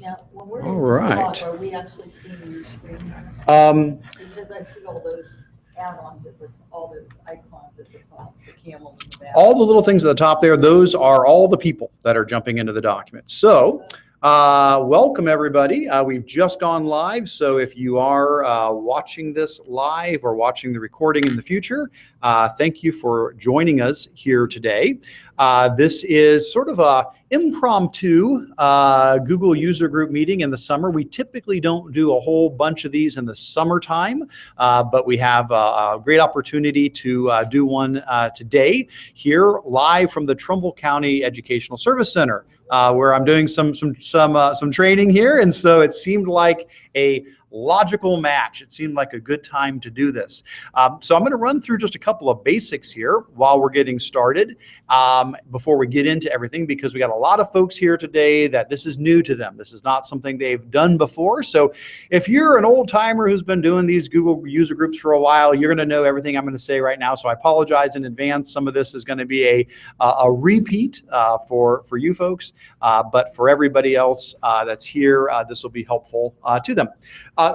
Now, when we're All in this right. talk, are we actually seeing your screen here? Because I see all those add-ons at the, all those icons at the top, the camel and the bat. All the little things at the top there, those are all the people that are jumping into the document. So welcome everybody. We've just gone live. So if you are watching this live or watching the recording in the future, thank you for joining us here today. This is sort of a impromptu Google user group meeting in the summer. We typically don't do a whole bunch of these in the summertime, but we have a great opportunity to do one today here live from the Trumbull County Educational Service Center, where I'm doing some training here, and so it seemed like a logical match. It seemed like a good time to do this. So I'm going to run through just a couple of basics here while we're getting started before we get into everything, because we got a lot of folks here today that this is new to them. This is not something they've done before. So if you're an old timer who's been doing these Google user groups for a while, you're going to know everything I'm going to say right now. So I apologize in advance. Some of this is going to be a repeat for you folks, but for everybody else that's here, this will be helpful to them.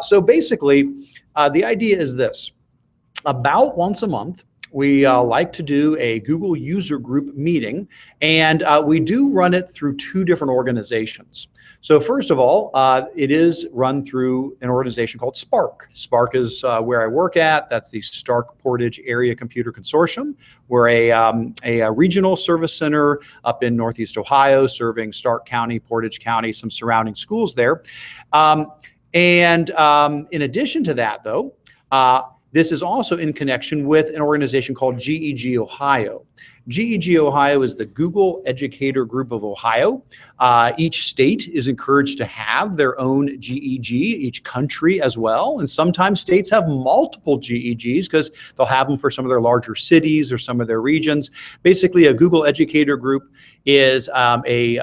So basically, the idea is this. About once a month, we like to do a Google user group meeting, and we do run it through two different organizations. So first of all, it is run through an organization called Spark. Spark is where I work at. That's the Stark Portage Area Computer Consortium. We're a regional service center up in Northeast Ohio, serving Stark County, Portage County, some surrounding schools there. And in addition to that, though, this is also in connection with an organization called GEG Ohio. GEG Ohio is the Google Educator Group of Ohio. Each state is encouraged to have their own GEG, each country as well. And sometimes states have multiple GEGs because they'll have them for some of their larger cities or some of their regions. Basically, a Google Educator Group is a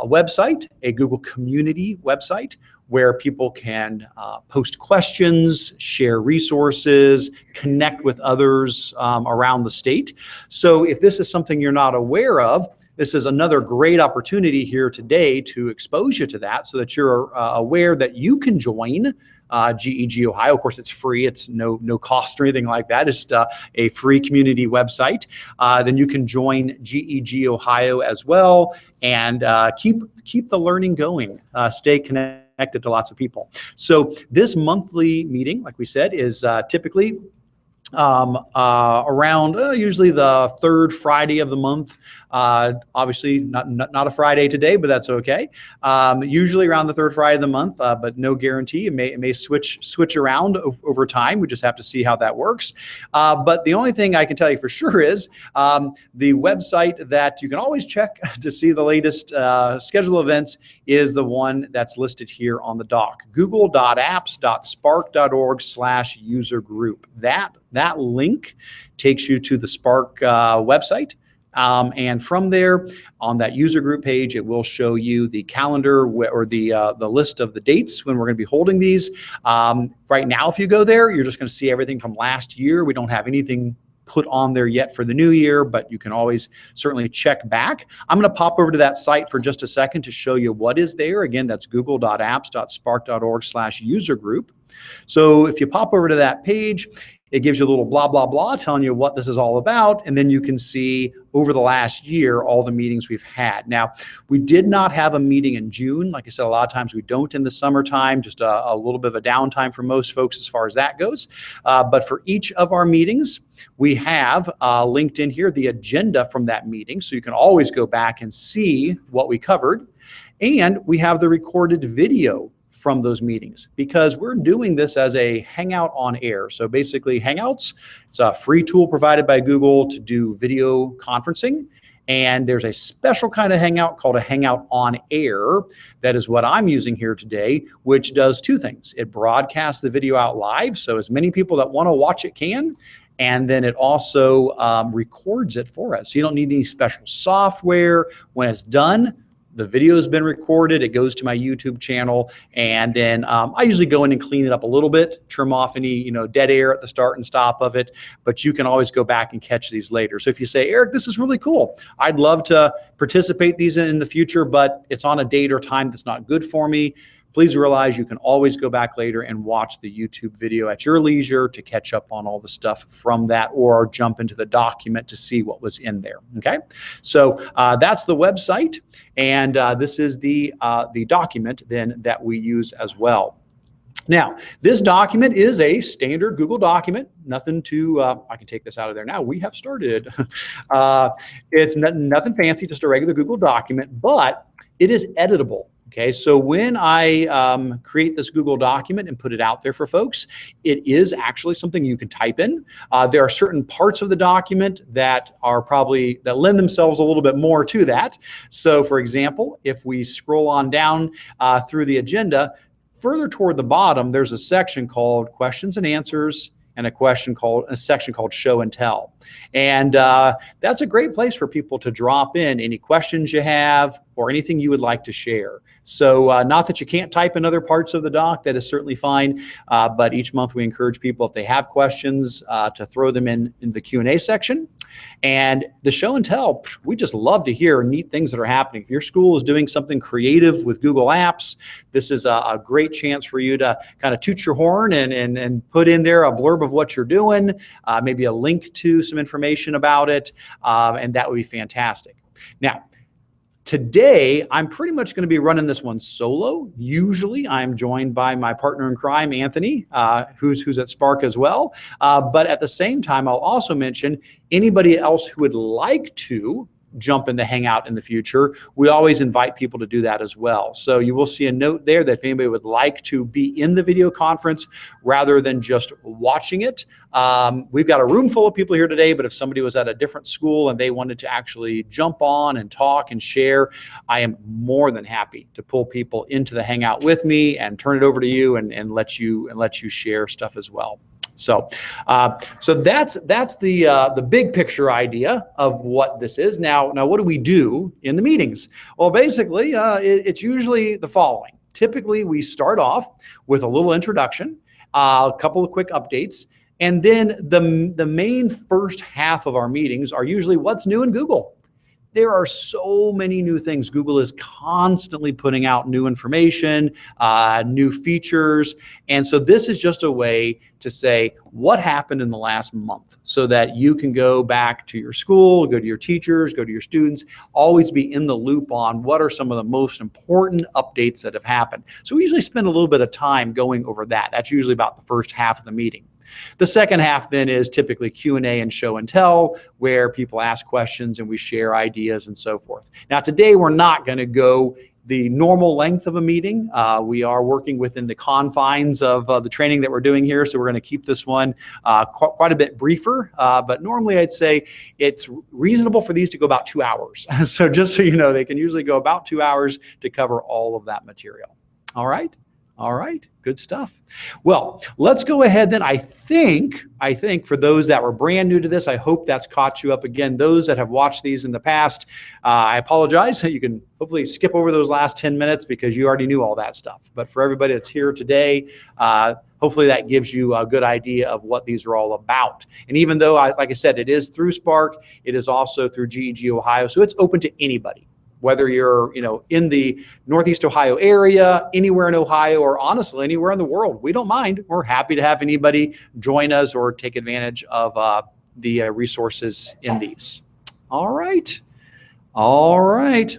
website, a Google community website, where people can post questions, share resources, connect with others around the state. So if this is something you're not aware of, this is another great opportunity here today to expose you to that so that you're aware that you can join GEG Ohio. Of course, it's free. It's no cost or anything like that. It's just a free community website. Then you can join GEG Ohio as well and keep the learning going. Stay connected to lots of people. So this monthly meeting, like we said, is typically around usually the third Friday of the month. Obviously not a Friday today, but that's okay. Usually around the third Friday of the month, but no guarantee. It may switch around over time. We just have to see how that works. But the only thing I can tell you for sure is the website that you can always check to see the latest schedule events is the one that's listed here on the doc, google.apps.spark.org/user group. That link takes you to the Spark website. And from there, on that user group page, it will show you the calendar or the list of the dates when we're going to be holding these. Right now, if you go there, you're just going to see everything from last year. We don't have anything put on there yet for the new year, but you can always certainly check back. I'm going to pop over to that site for just a second to show you what is there. Again, that's google.apps.spark.org/user group. So if you pop over to that page, it gives you a little blah, blah, blah, telling you what this is all about. And then you can see over the last year, all the meetings we've had. Now, we did not have a meeting in June. Like I said, a lot of times we don't in the summertime, just a little bit of a downtime for most folks as far as that goes. But for each of our meetings, we have linked in here the agenda from that meeting. So you can always go back and see what we covered. And we have the recorded video from those meetings, because we're doing this as a Hangout on Air. So basically Hangouts, it's a free tool provided by Google to do video conferencing. And there's a special kind of Hangout called a Hangout on Air. That is what I'm using here today, which does two things. It broadcasts the video out live, so as many people that want to watch it can. And then it also records it for us. So you don't need any special software. When it's done, the video has been recorded. It goes to my YouTube channel, and then I usually go in and clean it up a little bit, trim off any dead air at the start and stop of it. But you can always go back and catch these later. So if you say, Eric, this is really cool, I'd love to participate these in the future, but it's on a date or time that's not good for me, please realize you can always go back later and watch the YouTube video at your leisure to catch up on all the stuff from that, or jump into the document to see what was in there. Okay, so that's the website, and this is the document then that we use as well. Now, this document is a standard Google document. Nothing to, I can take this out of there now. We have started. It's nothing fancy, just a regular Google document, but it is editable. Okay, so when I create this Google document and put it out there for folks, it is actually something you can type in. There are certain parts of the document that lend themselves a little bit more to that. So for example, if we scroll on down through the agenda, further toward the bottom, there's a section called Questions and Answers, and a section called Show and Tell. And that's a great place for people to drop in any questions you have or anything you would like to share. So not that you can't type in other parts of the doc, that is certainly fine. But each month we encourage people, if they have questions, to throw them in the Q&A section. And the show and tell, we just love to hear neat things that are happening. If your school is doing something creative with Google Apps, this is a great chance for you to kind of toot your horn and put in there a blurb of what you're doing, maybe a link to some information about it, and that would be fantastic. Now, today, I'm pretty much going to be running this one solo. Usually, I'm joined by my partner in crime, Anthony, who's at Spark as well. But at the same time, I'll also mention anybody else who would like to jump into Hangout in the future. We always invite people to do that as well. So you will see a note there that if anybody would like to be in the video conference rather than just watching it, we've got a room full of people here today, but if somebody was at a different school and they wanted to actually jump on and talk and share, I am more than happy to pull people into the Hangout with me and turn it over to you and let you share stuff as well. So that's the big picture idea of what this is. Now what do we do in the meetings? Well, basically, it's usually the following. Typically, we start off with a little introduction, a couple of quick updates, and then the main first half of our meetings are usually what's new in Google. There are so many new things. Google is constantly putting out new information, new features. And so this is just a way to say what happened in the last month so that you can go back to your school, go to your teachers, go to your students, always be in the loop on what are some of the most important updates that have happened. So we usually spend a little bit of time going over that. That's usually about the first half of the meeting. The second half then is typically Q&A and show and tell, where people ask questions and we share ideas and so forth. Now today we're not going to go the normal length of a meeting. We are working within the confines of the training that we're doing here, so we're going to keep this one quite a bit briefer. But normally I'd say it's reasonable for these to go about 2 hours. So just so you know, they can usually go about 2 hours to cover all of that material. All right? All right, good stuff. Well, let's go ahead then. I think for those that were brand new to this, I hope that's caught you up again. Those that have watched these in the past, I apologize. You can hopefully skip over those last 10 minutes because you already knew all that stuff. But for everybody that's here today, hopefully that gives you a good idea of what these are all about. And even though, like I said, it is through Spark, it is also through GEG Ohio, so it's open to anybody. Whether you're, in the Northeast Ohio area, anywhere in Ohio, or honestly anywhere in the world, we don't mind. We're happy to have anybody join us or take advantage of the resources in these. All right.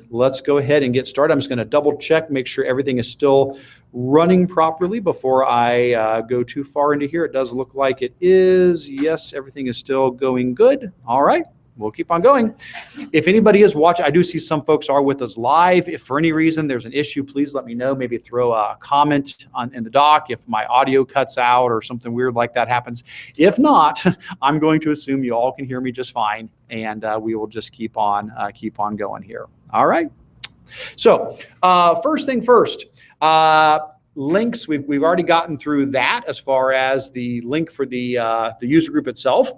Let's go ahead and get started. I'm just going to double check, make sure everything is still running properly before I go too far into here. It does look like it is. Yes, everything is still going good. All right. We'll keep on going. If anybody is watching, I do see some folks are with us live. If for any reason there's an issue, please let me know. Maybe throw a comment in the doc if my audio cuts out or something weird like that happens. If not, I'm going to assume you all can hear me just fine, and we will just keep on going here. All right. So first thing first. Links, we've already gotten through that as far as the link for the user group itself.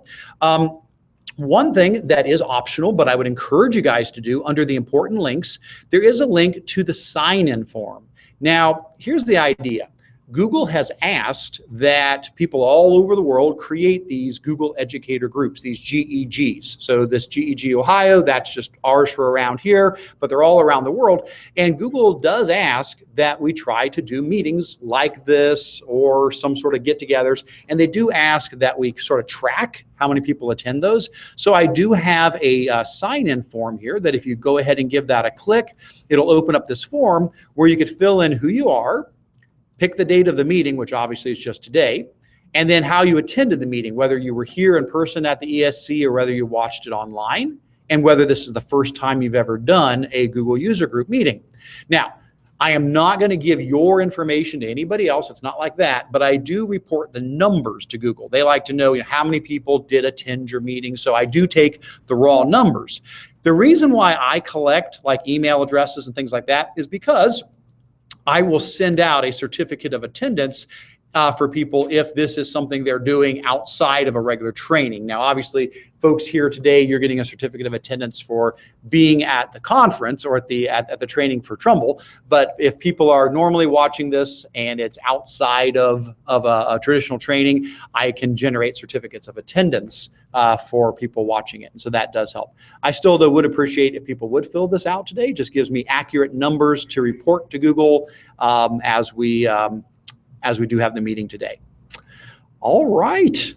One thing that is optional, but I would encourage you guys to do under the important links, there is a link to the sign-in form. Now, here's the idea. Google has asked that people all over the world create these Google Educator groups, these GEGs. So this GEG Ohio, that's just ours for around here, but they're all around the world. And Google does ask that we try to do meetings like this or some sort of get-togethers. And they do ask that we sort of track how many people attend those. So I do have a sign-in form here that if you go ahead and give that a click, it'll open up this form where you could fill in who you are, pick the date of the meeting, which obviously is just today, and then how you attended the meeting, whether you were here in person at the ESC or whether you watched it online, and whether this is the first time you've ever done a Google user group meeting. Now, I am not going to give your information to anybody else. It's not like that, but I do report the numbers to Google. They like to know, how many people did attend your meeting, so I do take the raw numbers. The reason why I collect like email addresses and things like that is because I will send out a certificate of attendance for people if this is something they're doing outside of a regular training. Now, obviously, folks here today, you're getting a certificate of attendance for being at the conference or at the training for Trumbull. But if people are normally watching this and it's outside of a traditional training, I can generate certificates of attendance for people watching it. And so that does help. I still, though, would appreciate if people would fill this out today. Just gives me accurate numbers to report to Google as we do have the meeting today. All right.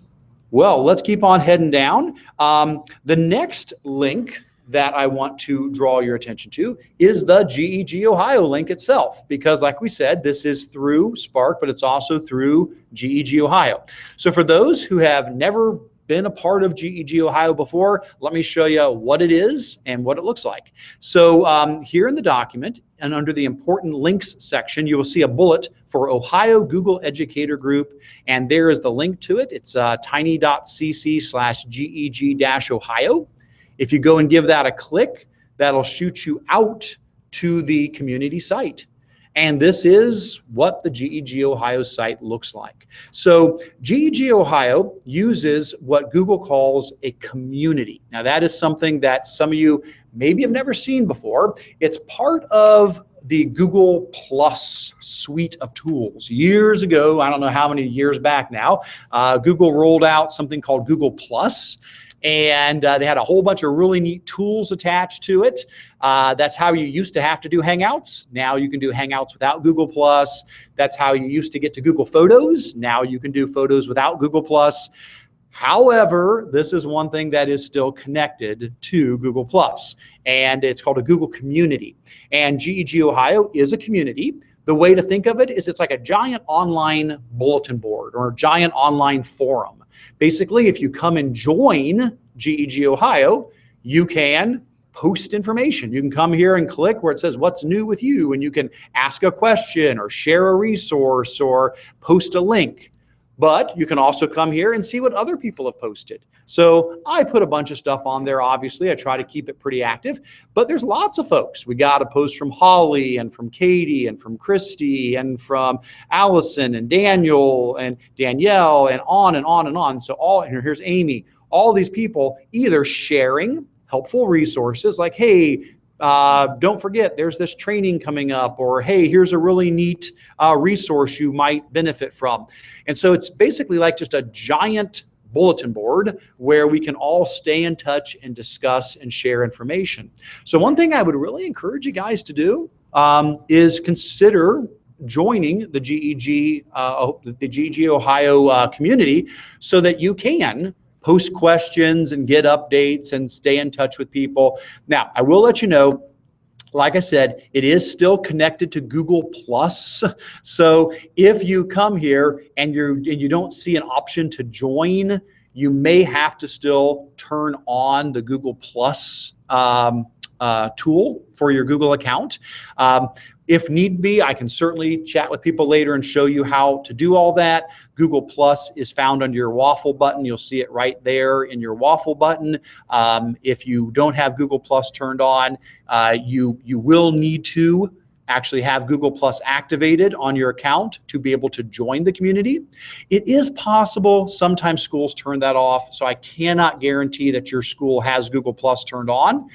Well, let's keep on heading down. The next link that I want to draw your attention to is the GEG Ohio link itself, because like we said, this is through Spark, but it's also through GEG Ohio. So for those who have never been a part of GEG Ohio before, let me show you what it is and what it looks like. So here in the document and under the important links section, you will see a bullet for Ohio Google Educator Group, and there is the link to it. It's tiny.cc/GEG-Ohio. If you go and give that a click, that'll shoot you out to the community site. And this is what the GEG Ohio site looks like. So GEG Ohio uses what Google calls a community. Now that is something that some of you maybe have never seen before. It's part of the Google Plus suite of tools. Years ago, I don't know how many years back now, Google rolled out something called Google Plus. And they had a whole bunch of really neat tools attached to it. That's how you used to have to do Hangouts. Now you can do Hangouts without Google Plus. That's how you used to get to Google Photos. Now you can do photos without Google Plus. However, this is one thing that is still connected to Google Plus, and it's called a Google Community. And GEG Ohio is a community. The way to think of it is it's like a giant online bulletin board or a giant online forum. Basically, if you come and join GEG Ohio, you can post information. You can come here and click where it says what's new with you, and you can ask a question or share a resource or post a link. But you can also come here and see what other people have posted. So I put a bunch of stuff on there, obviously. I try to keep it pretty active, but there's lots of folks. We got a post from Holly and from Katie and from Christy and from Allison and Daniel and Danielle and on and on and on. So here's Amy, all these people either sharing helpful resources like, hey, don't forget there's this training coming up, or hey, here's a really neat resource you might benefit from. And so it's basically like just a giant bulletin board where we can all stay in touch and discuss and share information. So one thing I would really encourage you guys to do is consider joining the GEG Ohio community so that you can post questions and get updates and stay in touch with people. Now, I will let you know, like I said, it is still connected to Google Plus. So if you come here and you don't see an option to join, you may have to still turn on the Google Plus tool for your Google account. If need be, I can certainly chat with people later and show you how to do all that. Google Plus is found under your waffle button. You'll see it right there in your waffle button. If you don't have Google Plus turned on, you will need to actually have Google Plus activated on your account to be able to join the community. It is possible sometimes schools turn that off, so I cannot guarantee that your school has Google Plus turned on.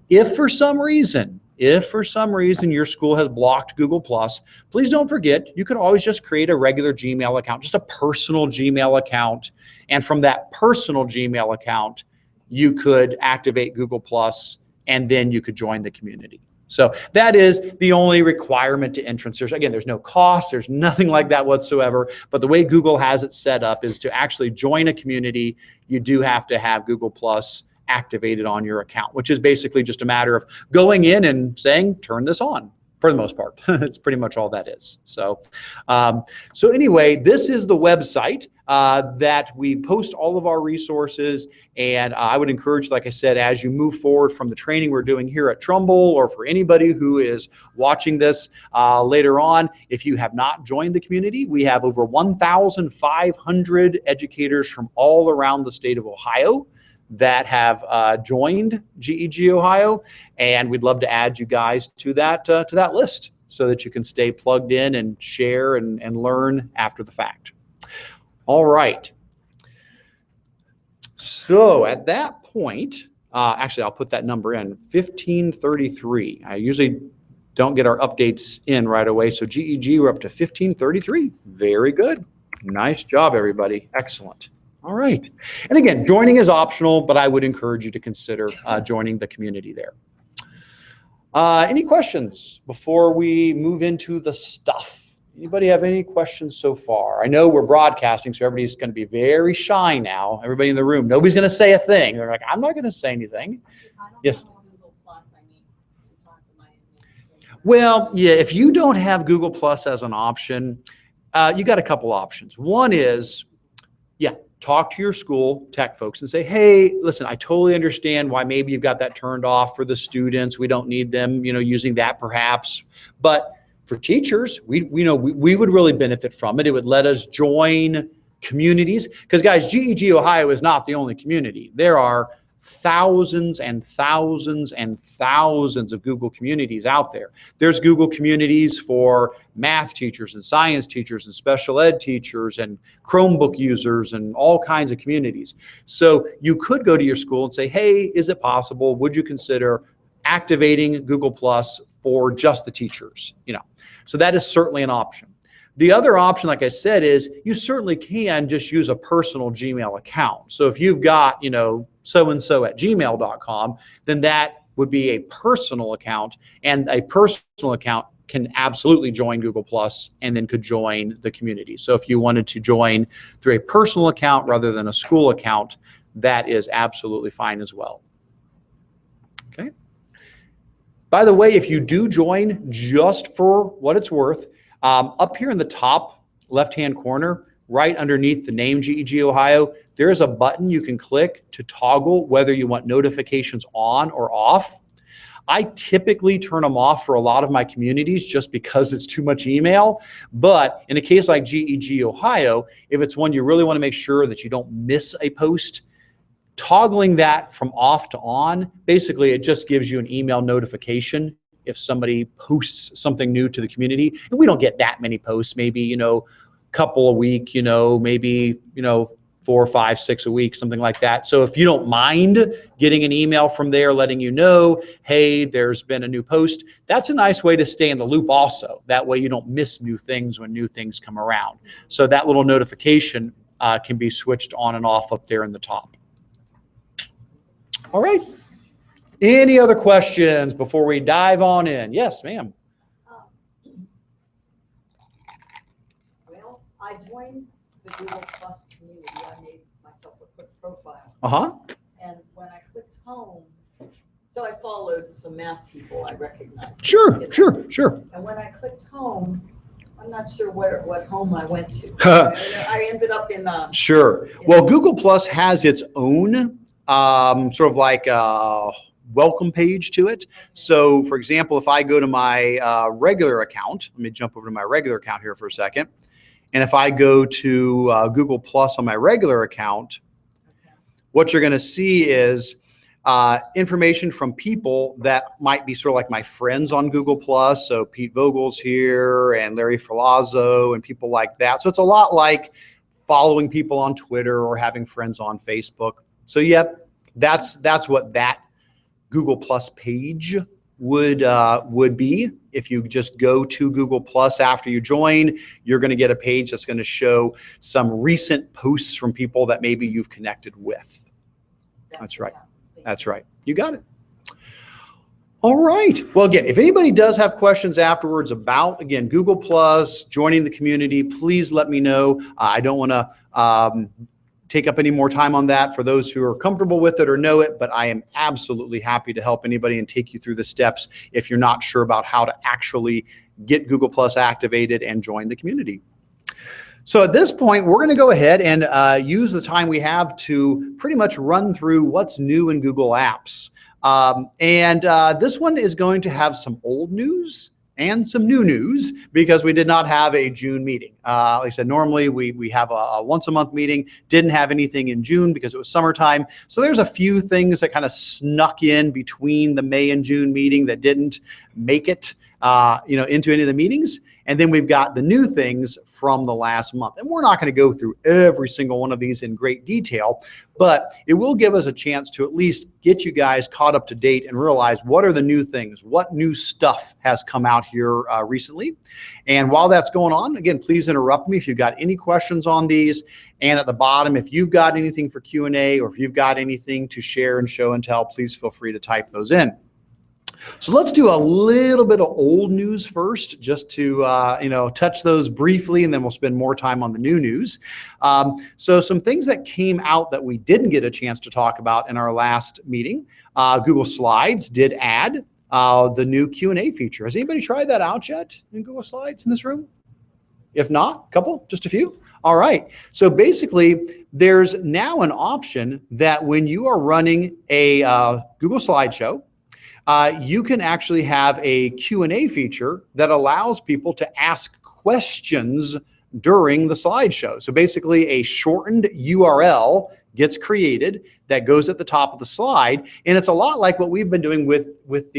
If for some reason your school has blocked Google Plus, please don't forget, you can always just create a regular Gmail account, just a personal Gmail account. And from that personal Gmail account, you could activate Google Plus, and then you could join the community. So that is the only requirement to entrance. There's no cost. There's nothing like that whatsoever. But the way Google has it set up is to actually join a community, you do have to have Google Plus activated on your account, which is basically just a matter of going in and saying, turn this on. For the most part, it's pretty much all that is. So anyway, this is the website that we post all of our resources. And I would encourage, like I said, as you move forward from the training we're doing here at Trumbull, or for anybody who is watching this later on, if you have not joined the community, we have over 1,500 educators from all around the state of Ohio that have joined GEG Ohio, and we'd love to add you guys to that list so that you can stay plugged in and share and learn after the fact. All right. So at that point, actually I'll put that number in, 1533. I usually don't get our updates in right away. So GEG, we're up to 1533. Very good. Nice job, everybody. Excellent. All right. And again, joining is optional, but I would encourage you to consider joining the community there. Any questions before we move into the stuff? Anybody have any questions so far? I know we're broadcasting, so everybody's going to be very shy now. Everybody in the room, nobody's going to say a thing. They're like, I'm not going to say anything. Yes. Well, yeah, if you don't have Google Plus as an option, you got a couple options. One is, talk to your school tech folks and say, hey, listen, I totally understand why maybe you've got that turned off for the students. We don't need them, using that perhaps. But for teachers, we would really benefit from it. It would let us join communities. Because guys, GEG Ohio is not the only community. There are thousands and thousands and thousands of Google communities out there. There's Google communities for math teachers and science teachers and special ed teachers and Chromebook users and all kinds of communities. So you could go to your school and say, hey, is it possible? Would you consider activating Google Plus for just the teachers? So that is certainly an option. The other option, like I said, is you certainly can just use a personal Gmail account. So if you've got, so-and-so at gmail.com, then that would be a personal account, and a personal account can absolutely join Google Plus and then could join the community. So if you wanted to join through a personal account rather than a school account, that is absolutely fine as well. Okay. By the way, if you do join, just for what it's worth, up here in the top left-hand corner, right underneath the name GEG Ohio, there is a button you can click to toggle whether you want notifications on or off. I typically turn them off for a lot of my communities just because it's too much email. But in a case like GEG Ohio, if it's one you really want to make sure that you don't miss a post, toggling that from off to on, basically it just gives you an email notification if somebody posts something new to the community. And we don't get that many posts, maybe, couple a week, maybe, 4, 5, 6 a week, something like that. So if you don't mind getting an email from there letting you know, hey, there's been a new post, that's a nice way to stay in the loop also. That way you don't miss new things when new things come around. So that little notification can be switched on and off up there in the top. All right. Any other questions before we dive on in? Yes, ma'am. Well, I joined the Google Plus community. I made myself a quick profile. And when I clicked home, so I followed some math people I recognized. Sure. And when I clicked home, I'm not sure what home I went to. I ended up in Sure. Well, Google Plus has its own sort of like welcome page to it. So for example, if I go to my regular account, let me jump over to my regular account here for a second. And if I go to Google Plus on my regular account, what you're going to see is information from people that might be sort of like my friends on Google+. So Pete Vogel's here and Larry Filazzo and people like that. So it's a lot like following people on Twitter or having friends on Facebook. So yep, that's what that Google+ page would be. If you just go to Google+ after you join, you're going to get a page that's going to show some recent posts from people that maybe you've connected with. That's right. That's right. You got it. All right. Well, again, if anybody does have questions afterwards about, again, Google+, joining the community, please let me know. I don't want to take up any more time on that for those who are comfortable with it or know it, but I am absolutely happy to help anybody and take you through the steps if you're not sure about how to actually get Google+ activated and join the community. So at this point, we're going to go ahead and use the time we have to pretty much run through what's new in Google Apps. This one is going to have some old news and some new news because we did not have a June meeting. Like I said, normally we have a once a month meeting, didn't have anything in June because it was summertime. So there's a few things that kind of snuck in between the May and June meeting that didn't make it into any of the meetings. And then we've got the new things from the last month. And we're not going to go through every single one of these in great detail, but it will give us a chance to at least get you guys caught up to date and realize what are the new things, what new stuff has come out here recently. And while that's going on, again, please interrupt me if you've got any questions on these. And at the bottom, if you've got anything for Q&A or if you've got anything to share and show and tell, please feel free to type those in. So let's do a little bit of old news first, just to touch those briefly, and then we'll spend more time on the new news. So some things that came out that we didn't get a chance to talk about in our last meeting. Google Slides did add the new Q&A feature. Has anybody tried that out yet in Google Slides in this room? If not, just a few. All right. So basically, there's now an option that when you are running a Google slideshow, you can actually have a Q&A feature that allows people to ask questions during the slideshow. So basically a shortened URL gets created that goes at the top of the slide. And it's a lot like what we've been doing with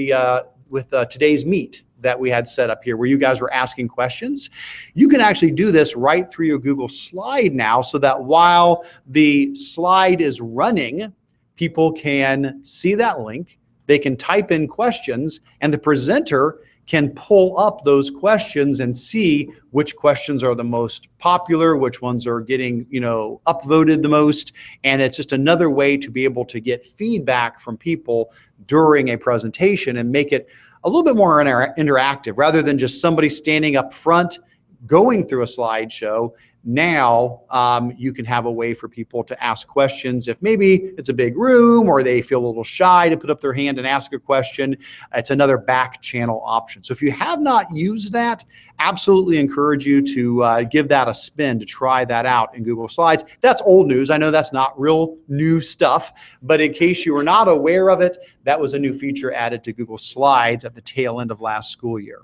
today's meet that we had set up here, where you guys were asking questions. You can actually do this right through your Google slide now, so that while the slide is running, people can see that link. They can type in questions, and the presenter can pull up those questions and see which questions are the most popular, which ones are getting, upvoted the most. And it's just another way to be able to get feedback from people during a presentation and make it a little bit more interactive, rather than just somebody standing up front going through a slideshow. Now you can have a way for people to ask questions if maybe it's a big room or they feel a little shy to put up their hand and ask a question. It's another back channel option. So if you have not used that, absolutely encourage you to give that a spin, to try that out in Google Slides. That's old news. I know that's not real new stuff, but in case you were not aware of it, that was a new feature added to Google Slides at the tail end of last school year.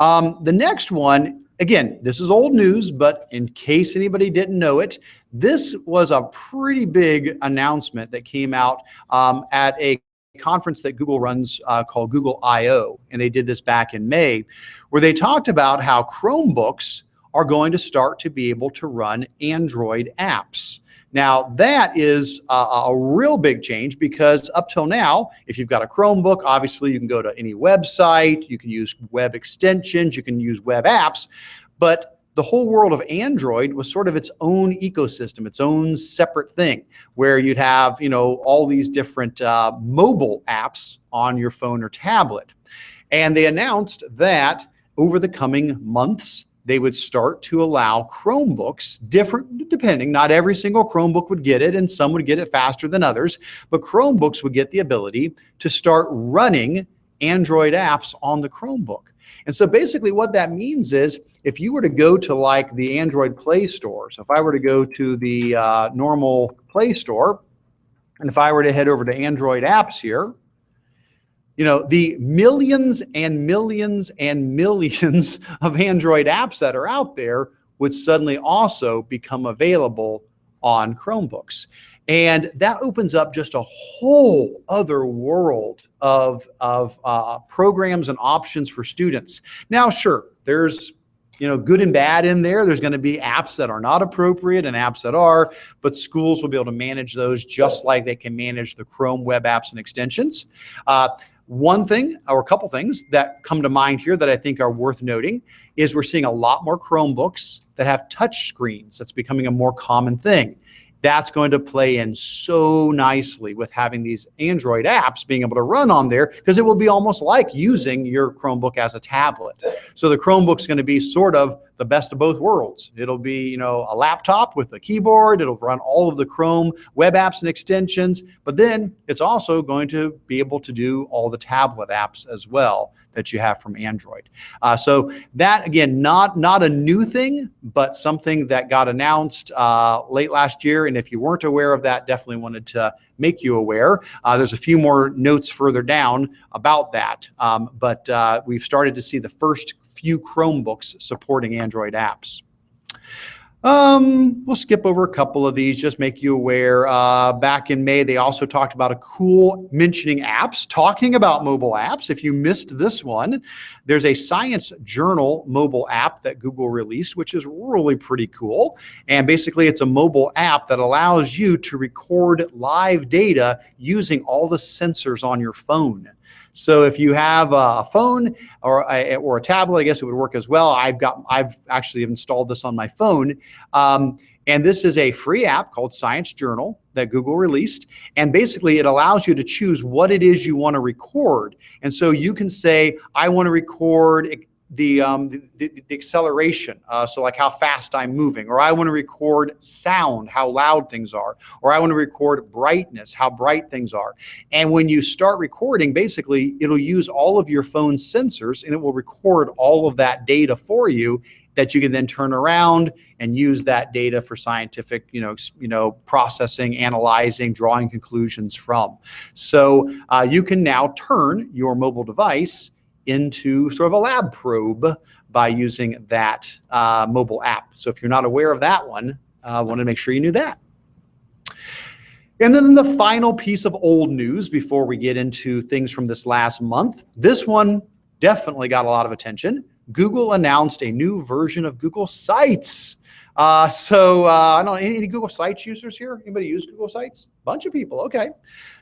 The next one, again, this is old news, but in case anybody didn't know it, this was a pretty big announcement that came out at a conference that Google runs called Google I/O. And they did this back in May, where they talked about how Chromebooks are going to start to be able to run Android apps. Now, that is a real big change, because up till now, if you've got a Chromebook, obviously you can go to any website, you can use web extensions, you can use web apps, but the whole world of Android was sort of its own ecosystem, its own separate thing, where you'd have, all these different mobile apps on your phone or tablet. And they announced that over the coming months, they would start to allow Chromebooks, different depending, not every single Chromebook would get it, and some would get it faster than others, but Chromebooks would get the ability to start running Android apps on the Chromebook. And so basically what that means is, if you were to go to like the Android Play Store, so if I were to go to the normal Play Store, and if I were to head over to Android apps here, the millions and millions and millions of Android apps that are out there would suddenly also become available on Chromebooks. And that opens up just a whole other world of programs and options for students. Now, sure, there's good and bad in there. There's going to be apps that are not appropriate and apps that are, but schools will be able to manage those just like they can manage the Chrome web apps and extensions. One thing or a couple things that come to mind here that I think are worth noting is we're seeing a lot more Chromebooks that have touch screens. That's becoming a more common thing. That's going to play in so nicely with having these Android apps being able to run on there, because it will be almost like using your Chromebook as a tablet. So the Chromebook's going to be sort of the best of both worlds. It'll be, a laptop with a keyboard. It'll run all of the Chrome web apps and extensions, but then it's also going to be able to do all the tablet apps as well that you have from Android. So that, again, not a new thing, but something that got announced late last year. And if you weren't aware of that, definitely wanted to make you aware. There's a few more notes further down about that. But we've started to see the first few Chromebooks supporting Android apps. We'll skip over a couple of these, just make you aware. Back in May, they also talked about a cool mentioning apps, talking about mobile apps. If you missed this one, there's a science journal mobile app that Google released, which is really pretty cool. And basically, it's a mobile app that allows you to record live data using all the sensors on your phone. So if you have a phone or a tablet, I guess it would work as well. I've actually installed this on my phone. And this is a free app called Science Journal that Google released. And basically it allows you to choose what it is you want to record. And so you can say, I want to record the acceleration, so like how fast I'm moving, or I want to record sound, how loud things are, or I want to record brightness, how bright things are. And when you start recording, basically it'll use all of your phone's sensors and it will record all of that data for you that you can then turn around and use that data for scientific, processing, analyzing, drawing conclusions from. So you can now turn your mobile device into sort of a lab probe by using that mobile app. So if you're not aware of that one, I want to make sure you knew that. And then the final piece of old news before we get into things from this last month, this one definitely got a lot of attention. Google announced a new version of Google Sites. I don't know, any Google Sites users here? Anybody use Google Sites? Bunch of people, okay.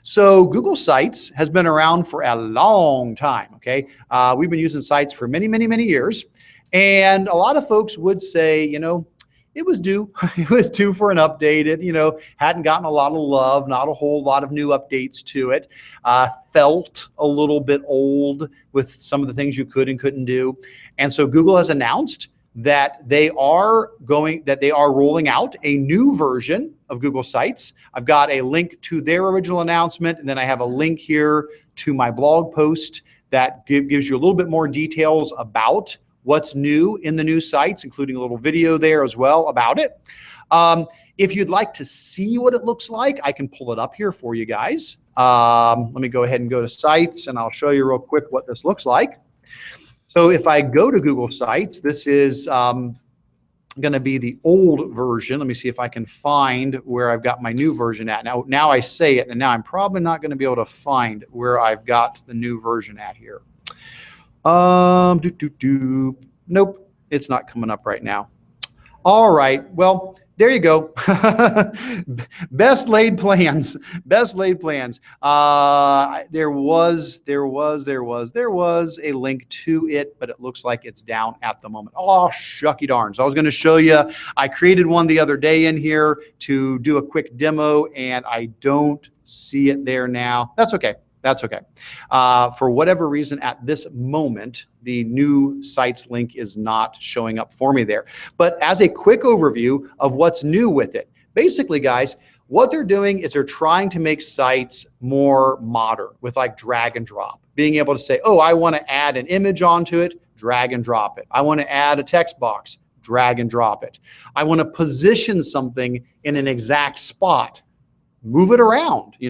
So Google Sites has been around for a long time, okay? We've been using Sites for many, many, many years. And a lot of folks would say, it was due. It was due for an update. It, hadn't gotten a lot of love, not a whole lot of new updates to it. Felt a little bit old with some of the things you could and couldn't do. And so Google has announced that they are rolling out a new version of Google Sites. I've got a link to their original announcement, and then I have a link here to my blog post that gives you a little bit more details about what's new in the new sites, including a little video there as well about it. If you'd like to see what it looks like, I can pull it up here for you guys. Let me go ahead and go to Sites, and I'll show you real quick what this looks like. So if I go to Google Sites, this is going to be the old version. Let me see if I can find where I've got my new version at. Now I say it, and now I'm probably not going to be able to find where I've got the new version at here. Nope, it's not coming up right now. All right, well, there you go. Best laid plans. Best laid plans. There was a link to it, but it looks like it's down at the moment. Oh, shucky darn. So I was going to show you. I created one the other day in here to do a quick demo, and I don't see it there now. That's okay. That's okay. For whatever reason, at this moment, the new Sites link is not showing up for me there. But as a quick overview of what's new with it, basically, guys, what they're doing is they're trying to make Sites more modern with like drag and drop. Being able to say, oh, I want to add an image onto it, drag and drop it. I want to add a text box, drag and drop it. I want to position something in an exact spot, move it around, you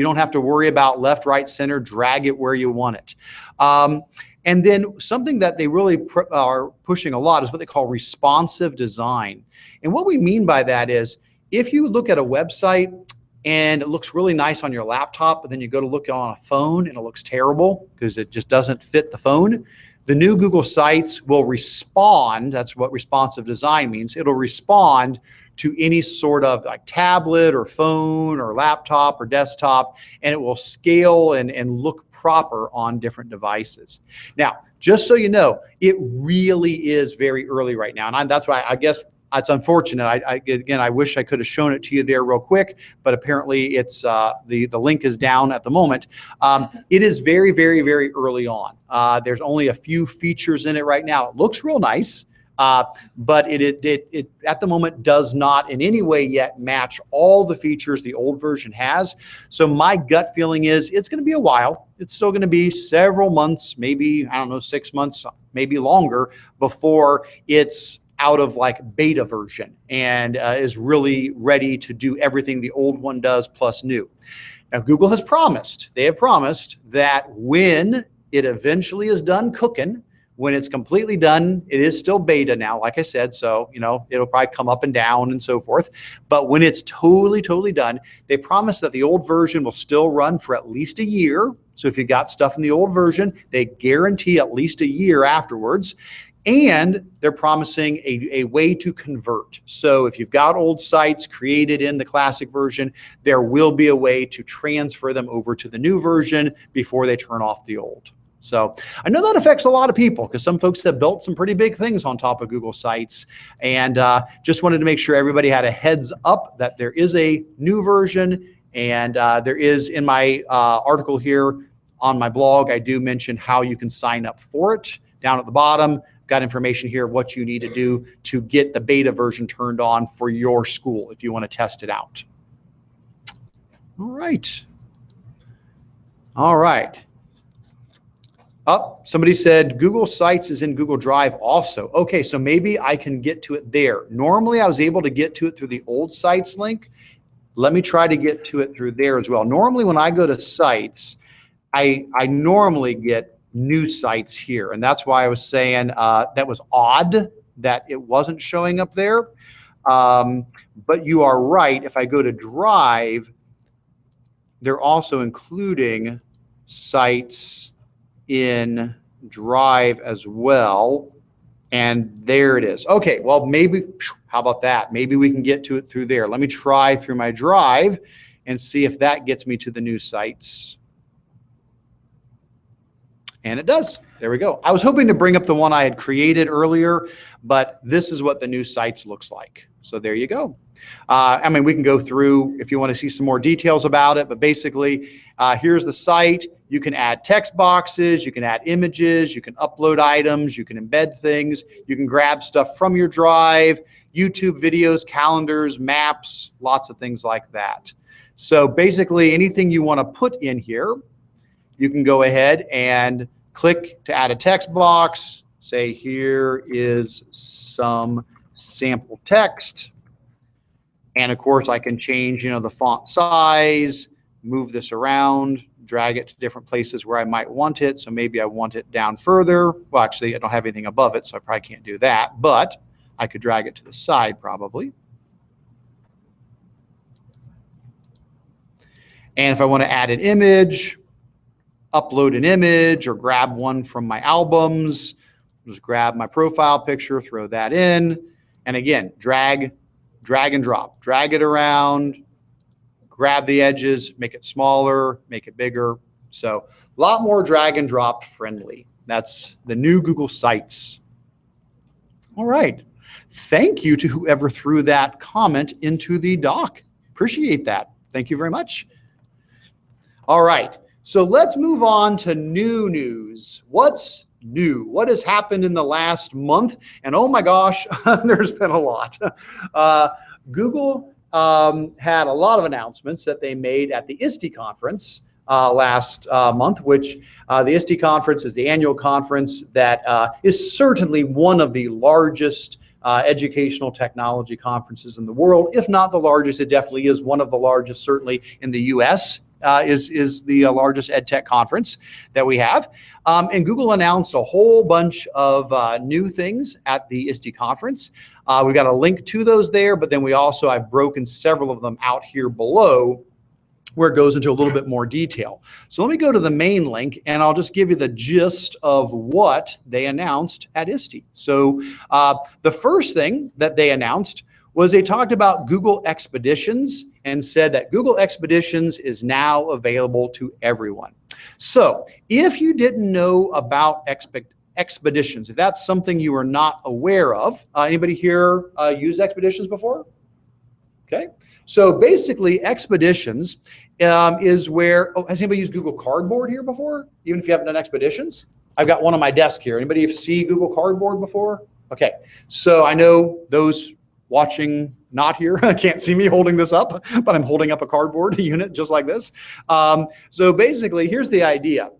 don't have to worry about left, right, center, drag it where you want it. And then something that they really are pushing a lot is what they call responsive design. And what we mean by that is if you look at a website and it looks really nice on your laptop, but then you go to look on a phone and it looks terrible because it just doesn't fit the phone, the new Google Sites will respond. That's what responsive design means. It'll respond to any sort of like tablet or phone or laptop or desktop, and it will scale and look proper on different devices. Now, just so you know, it really is very early right now. And that's why I guess it's unfortunate. I wish I could have shown it to you there real quick, but apparently it's the link is down at the moment. It is very, very, very early on. There's only a few features in it right now. It looks real nice, but it at the moment does not in any way yet match all the features the old version has. So my gut feeling is it's going to be a while. It's still going to be several months, maybe, I don't know, 6 months, maybe longer before it's out of like beta version and is really ready to do everything the old one does plus new. Now, Google has promised, they have promised that when it eventually is done cooking, when it's completely done, it is still beta now, like I said, so, you know, it'll probably come up and down and so forth. But when it's totally, totally done, they promise that the old version will still run for at least a year. So if you got stuff in the old version, they guarantee at least a year afterwards. And they're promising a way to convert. So if you've got old sites created in the classic version, there will be a way to transfer them over to the new version before they turn off the old. So I know that affects a lot of people because some folks have built some pretty big things on top of Google Sites, and just wanted to make sure everybody had a heads up that there is a new version. And there is in my article here on my blog, I do mention how you can sign up for it down at the bottom. Got information here what you need to do to get the beta version turned on for your school if you want to test it out. All right. All right. Oh, somebody said Google Sites is in Google Drive also. Okay, so maybe I can get to it there. Normally I was able to get to it through the old Sites link. Let me try to get to it through there as well. Normally when I go to Sites, I normally get new sites here. And that's why I was saying that was odd that it wasn't showing up there. But you are right. If I go to Drive, they're also including sites in Drive as well. And there it is. Okay, well, maybe, how about that? Maybe we can get to it through there. Let me try through my Drive and see if that gets me to the new sites. And it does. There we go. I was hoping to bring up the one I had created earlier, but this is what the new sites looks like. So there you go. I mean, we can go through if you want to see some more details about it, but basically, here's the site. You can add text boxes, you can add images, you can upload items, you can embed things, you can grab stuff from your Drive, YouTube videos, calendars, maps, lots of things like that. So basically, anything you want to put in here, you can go ahead and click to add a text box. Say, here is some sample text. And of course, I can change, the font size, move this around, drag it to different places where I might want it. So maybe I want it down further. Well, actually, I don't have anything above it, so I probably can't do that. But I could drag it to the side probably. And if I want to add an image, upload an image or grab one from my albums, just grab my profile picture, throw that in. And again, drag and drop, drag it around, grab the edges, make it smaller, make it bigger. So a lot more drag and drop friendly. That's the new Google Sites. All right. Thank you to whoever threw that comment into the doc. Appreciate that. Thank you very much. All right. So let's move on to new news. What's new? What has happened in the last month? And oh my gosh, there's been a lot. Google had a lot of announcements that they made at the ISTE conference last month, which the ISTE conference is the annual conference that is certainly one of the largest educational technology conferences in the world. If not the largest, it definitely is one of the largest, certainly in the US. is the largest ed tech conference that we have. And Google announced a whole bunch of new things at the ISTE conference. We've got a link to those there, but then I've broken several of them out here below where it goes into a little bit more detail. So let me go to the main link and I'll just give you the gist of what they announced at ISTE. So the first thing that they announced was they talked about Google Expeditions and said that Google Expeditions is now available to everyone. So if you didn't know about Expeditions, if that's something you are not aware of, anybody here use Expeditions before? Okay. So basically, Expeditions is where, has anybody used Google Cardboard here before? Even if you haven't done Expeditions? I've got one on my desk here. Anybody see Google Cardboard before? Okay. So I know those watching not here can't see me holding this up, but I'm holding up a cardboard unit just like this. So basically, here's the idea.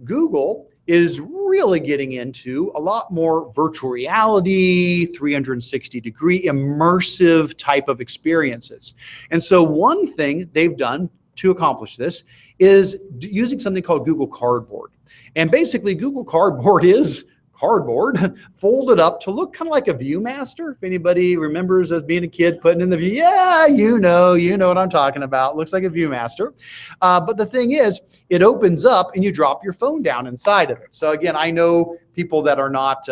Google is really getting into a lot more virtual reality, 360-degree immersive type of experiences. And so one thing they've done to accomplish this is using something called Google Cardboard. And basically Google Cardboard is cardboard folded up to look kind of like a Viewmaster. If anybody remembers as being a kid putting in the view, yeah, you know what I'm talking about. Looks like a Viewmaster. But the thing is, it opens up and you drop your phone down inside of it. So again, I know people that are not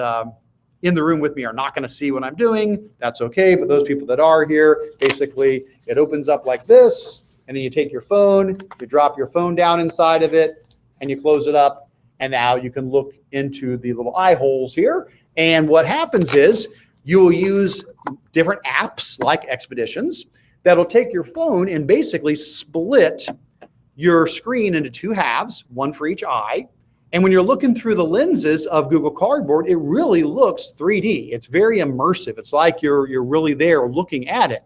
in the room with me are not going to see what I'm doing. That's okay. But those people that are here, basically it opens up like this, and then you take your phone, you drop your phone down inside of it, and you close it up. And now you can look into the little eye holes here. And what happens is you will use different apps like Expeditions that'll take your phone and basically split your screen into two halves, one for each eye. And when you're looking through the lenses of Google Cardboard, it really looks 3D. It's very immersive. It's like you're really there looking at it.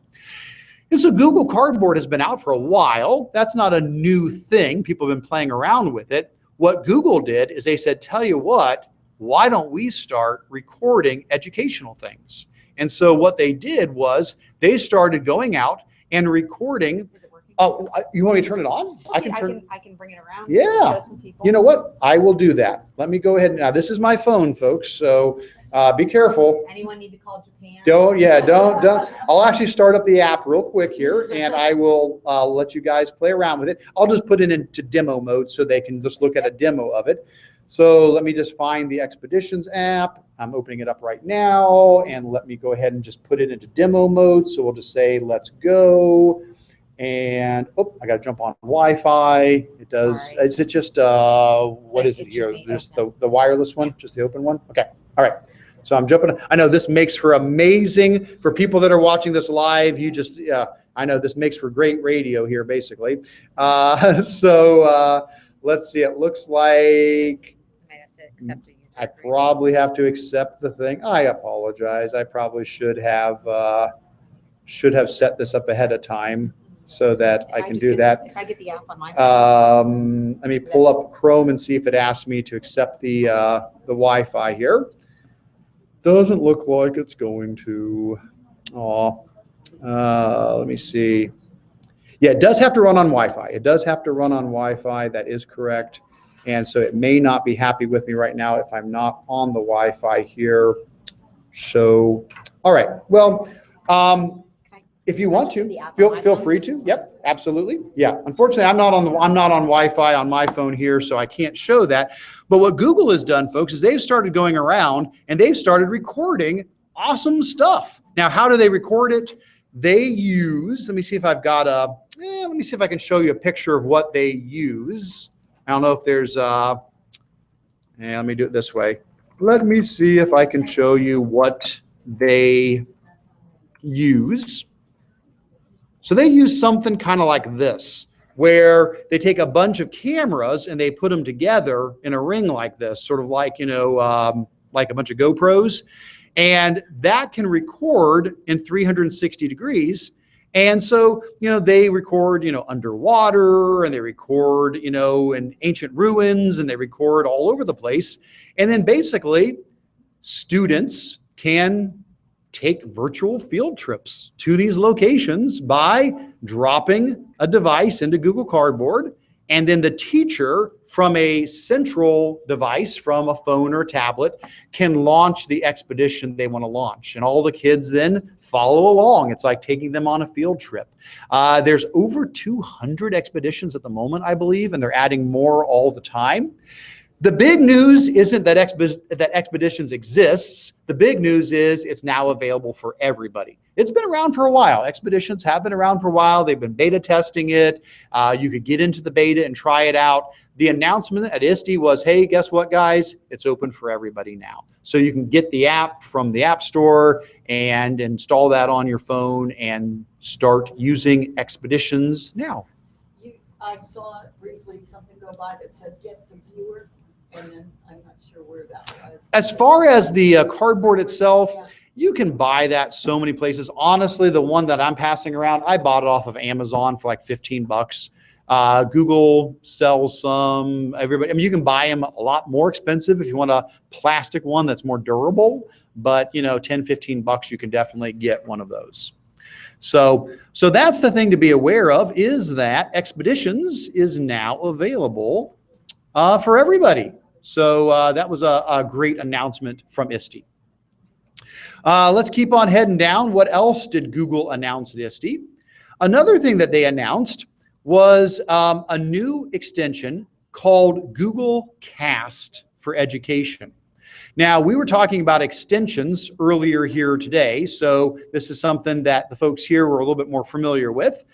And so Google Cardboard has been out for a while. That's not a new thing. People have been playing around with it. What Google did is they said, tell you what, why don't we start recording educational things? And so what they did was they started going out and recording. Is it working? Oh, you want me to turn it on? I can bring it around. Yeah. Show some people. You know what? I will do that. Let me go ahead. Now, this is my phone, folks. So be careful. Anyone need to call Japan? Don't. I'll actually start up the app real quick here, and I will let you guys play around with it. I'll just put it into demo mode so they can just look at a demo of it. So let me just find the Expeditions app. I'm opening it up right now, and let me go ahead and just put it into demo mode. So we'll just say, let's go. And I got to jump on Wi-Fi. It does. Right. Is it just what is it here? Just the wireless one, just the open one. Okay. All right. So I'm jumping. I know this makes for amazing for people that are watching this live. You just, I know this makes for great radio here, basically. So let's see. It looks like I probably have to accept the thing. I apologize. I probably should have set this up ahead of time so that I can do that. If I get the app on my phone. Let me pull up Chrome and see if it asks me to accept the Wi-Fi here. Doesn't look like it's going to. Let me see. Yeah, it does have to run on Wi-Fi. It does have to run on Wi-Fi. That is correct. And so it may not be happy with me right now if I'm not on the Wi-Fi here. So, all right. Well, if you want to, feel free to. Yep, absolutely. Yeah. Unfortunately, I'm not on Wi-Fi on my phone here, so I can't show that. But what Google has done, folks, is they've started going around and they've started recording awesome stuff. Now, how do they record it? They use. Let me see if I've got a. Let me see if I can show you a picture of what they use. I don't know if there's. Let me do it this way. Let me see if I can show you what they use. So they use something kind of like this, where they take a bunch of cameras and they put them together in a ring like this, sort of like, like a bunch of GoPros. And that can record in 360 degrees. And so, they record, underwater, and they record, in ancient ruins, and they record all over the place. And then basically students can take virtual field trips to these locations by dropping a device into Google Cardboard And then the teacher from a central device, from a phone or a tablet, can launch the expedition they want to launch. And all the kids then follow along. It's like taking them on a field trip. There's over 200 expeditions at the moment, I believe, and they're adding more all the time. The big news isn't that Expeditions exists. The big news is it's now available for everybody. It's been around for a while. Expeditions have been around for a while. They've been beta testing it. You could get into the beta and try it out. The announcement at ISTE was, hey, guess what, guys? It's open for everybody now. So you can get the app from the App Store and install that on your phone and start using Expeditions now. I saw briefly something go by that said, get the viewer. And then I'm not sure where that was. As far as the cardboard itself, yeah. You can buy that so many places. Honestly, the one that I'm passing around, I bought it off of Amazon for like $15. Google sells some. Everybody, I mean, you can buy them a lot more expensive if you want a plastic one that's more durable. But you know, $10, $15, you can definitely get one of those. So that's the thing to be aware of, is that Expeditions is now available for everybody. So that was a great announcement from ISTE. Let's keep on heading down. What else did Google announce at ISTE? Another thing that they announced was a new extension called Google Cast for Education. Now, we were talking about extensions earlier here today, so this is something that the folks here were a little bit more familiar with.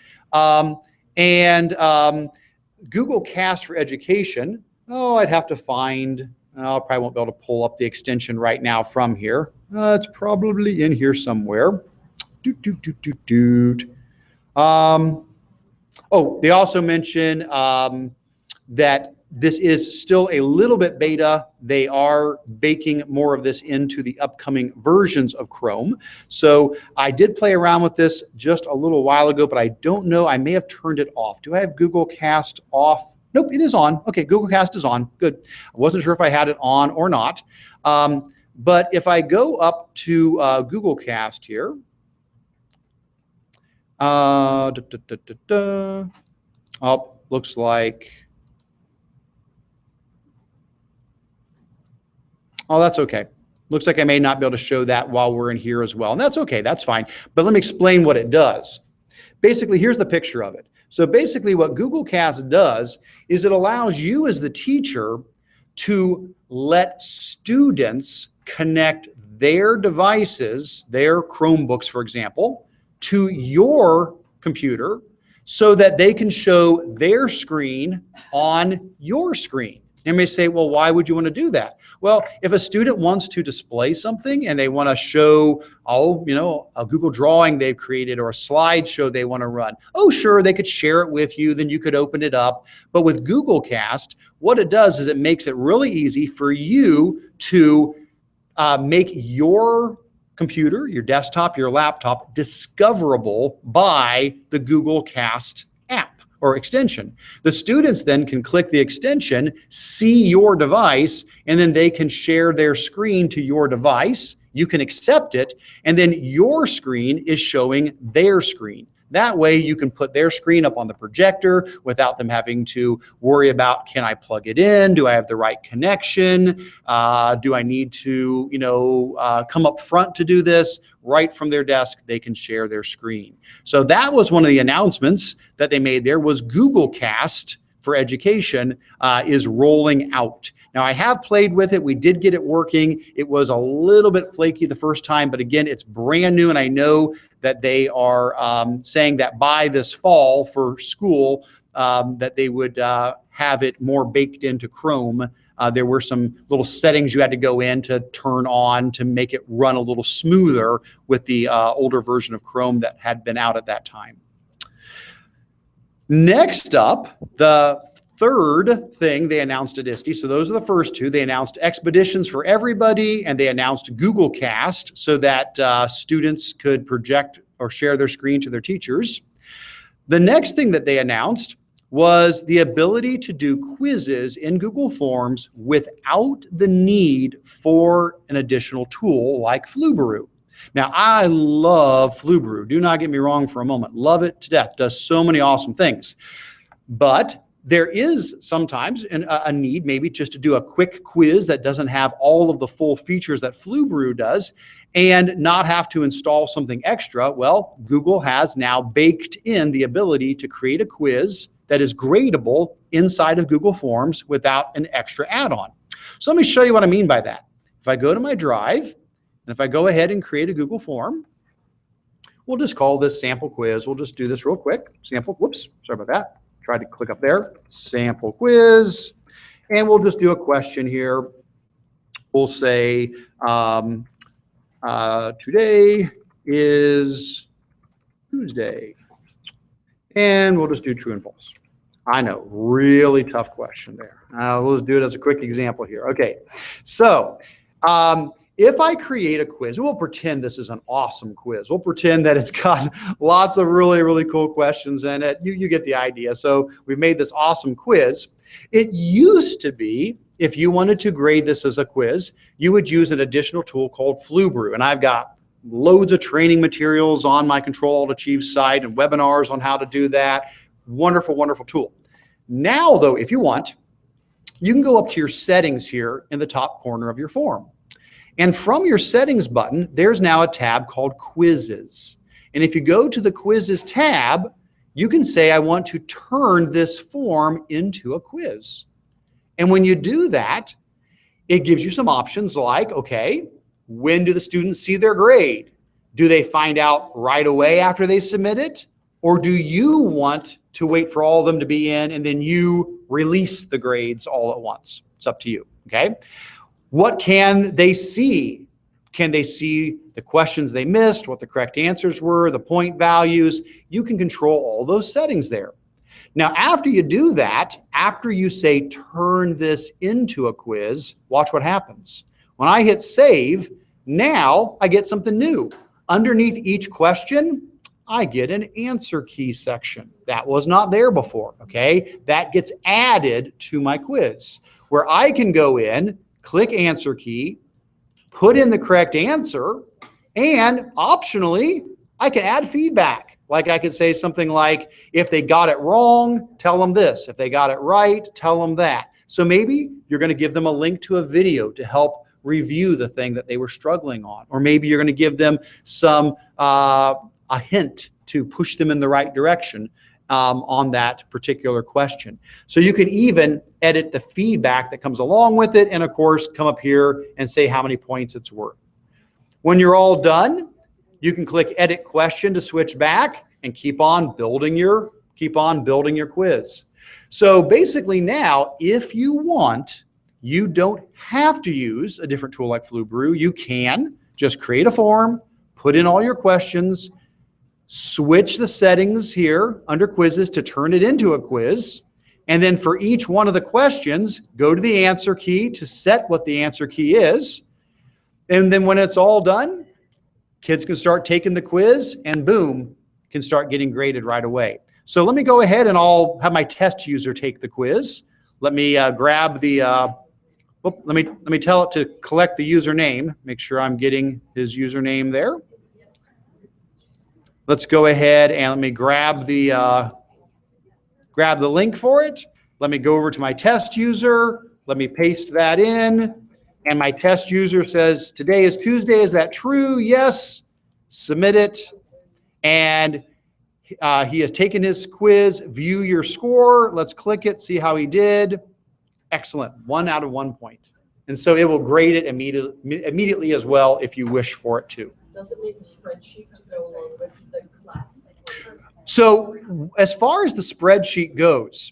Google Cast for Education, I'd have to find, I probably won't be able to pull up the extension right now from here. It's probably in here somewhere. They also mentioned that this is still a little bit beta. They are baking more of this into the upcoming versions of Chrome. So I did play around with this just a little while ago, but I don't know. I may have turned it off. Do I have Google Cast off? Nope, it is on. Okay, Google Cast is on. Good. I wasn't sure if I had it on or not. But if I go up to Google Cast here, looks like, that's okay. Looks like I may not be able to show that while we're in here as well. And that's okay, that's fine. But let me explain what it does. Basically, here's the picture of it. So basically what Google Cast does is it allows you as the teacher to let students connect their devices, their Chromebooks, for example, to your computer so that they can show their screen on your screen. You may say, well, why would you want to do that? Well, if a student wants to display something and they want to show, a Google drawing they've created or a slideshow they want to run, sure, they could share it with you, then you could open it up. But with Google Cast, what it does is it makes it really easy for you to make your computer, your desktop, your laptop discoverable by the Google Cast app or extension. The students then can click the extension, see your device, and then they can share their screen to your device. You can accept it, and then your screen is showing their screen. That way you can put their screen up on the projector without them having to worry about, can I plug it in? Do I have the right connection? Do I need to, come up front to do this? Right from their desk, they can share their screen. So that was one of the announcements that they made there, was Google Cast for Education is rolling out. Now, I have played with it. We did get it working. It was a little bit flaky the first time, but again, it's brand new, and I know that they are saying that by this fall for school, that they would have it more baked into Chrome. There were some little settings you had to go in to turn on to make it run a little smoother with the older version of Chrome that had been out at that time. Next up, the third thing they announced at ISTE, so those are the first two. They announced Expeditions for everybody, and they announced Google Cast so that students could project or share their screen to their teachers. The next thing that they announced was the ability to do quizzes in Google Forms without the need for an additional tool like Flubaroo. Now, I love Flubaroo. Do not get me wrong for a moment. Love it to death. Does so many awesome things. But there is sometimes a need maybe just to do a quick quiz that doesn't have all of the full features that FluBrew does and not have to install something extra. Well, Google has now baked in the ability to create a quiz that is gradable inside of Google Forms without an extra add-on. So let me show you what I mean by that. If I go to my Drive, and if I go ahead and create a Google form, we'll just call this sample quiz. We'll just do this real quick. Sample, whoops, sorry about that. Tried to click up there. Sample quiz. And we'll just do a question here. We'll say, today is Tuesday. And we'll just do true and false. I know, really tough question there. We'll just do it as a quick example here. Okay, so if I create a quiz, we'll pretend this is an awesome quiz. We'll pretend that it's got lots of really, really cool questions in it. You get the idea. So we've made this awesome quiz. It used to be, if you wanted to grade this as a quiz, you would use an additional tool called FluBrew. And I've got loads of training materials on my Control-Alt-Achieve site and webinars on how to do that. Wonderful, wonderful tool. Now, though, if you want, you can go up to your settings here in the top corner of your form. And from your settings button, there's now a tab called Quizzes. And if you go to the Quizzes tab, you can say, I want to turn this form into a quiz. And when you do that, it gives you some options like, okay, when do the students see their grade? Do they find out right away after they submit it? Or do you want to wait for all of them to be in and then you release the grades all at once? It's up to you, okay? What can they see? Can they see the questions they missed, what the correct answers were, the point values? You can control all those settings there. Now, after you do that, after you say, turn this into a quiz, watch what happens. When I hit save, now I get something new. Underneath each question, I get an answer key section. That was not there before, okay? That gets added to my quiz, where I can go in, click answer key, put in the correct answer, and optionally, I can add feedback. Like I could say something like, if they got it wrong, tell them this. If they got it right, tell them that. So maybe you're going to give them a link to a video to help review the thing that they were struggling on. Or maybe you're going to give them some a hint to push them in the right direction on that particular question. So you can even edit the feedback that comes along with it, and of course come up here and say how many points it's worth. When you're all done, you can click edit question to switch back and keep on building your quiz. So basically now, if you want, you don't have to use a different tool like FluBrew. You can just create a form, put in all your questions, switch the settings here under quizzes to turn it into a quiz. And then for each one of the questions, go to the answer key to set what the answer key is. And then when it's all done, kids can start taking the quiz and boom, can start getting graded right away. So let me go ahead and I'll have my test user take the quiz. Let me grab the, let me tell it to collect the username. Make sure I'm getting his username there. Let's go ahead and let me grab the link for it. Let me go over to my test user. Let me paste that in. And my test user says, today is Tuesday. Is that true? Yes. Submit it. And he has taken his quiz. View your score. Let's click it, see how he did. Excellent. 1 out of 1 point. And so it will grade it immediately as well if you wish for it to. Does it need a spreadsheet to go along with the class? So as far as the spreadsheet goes,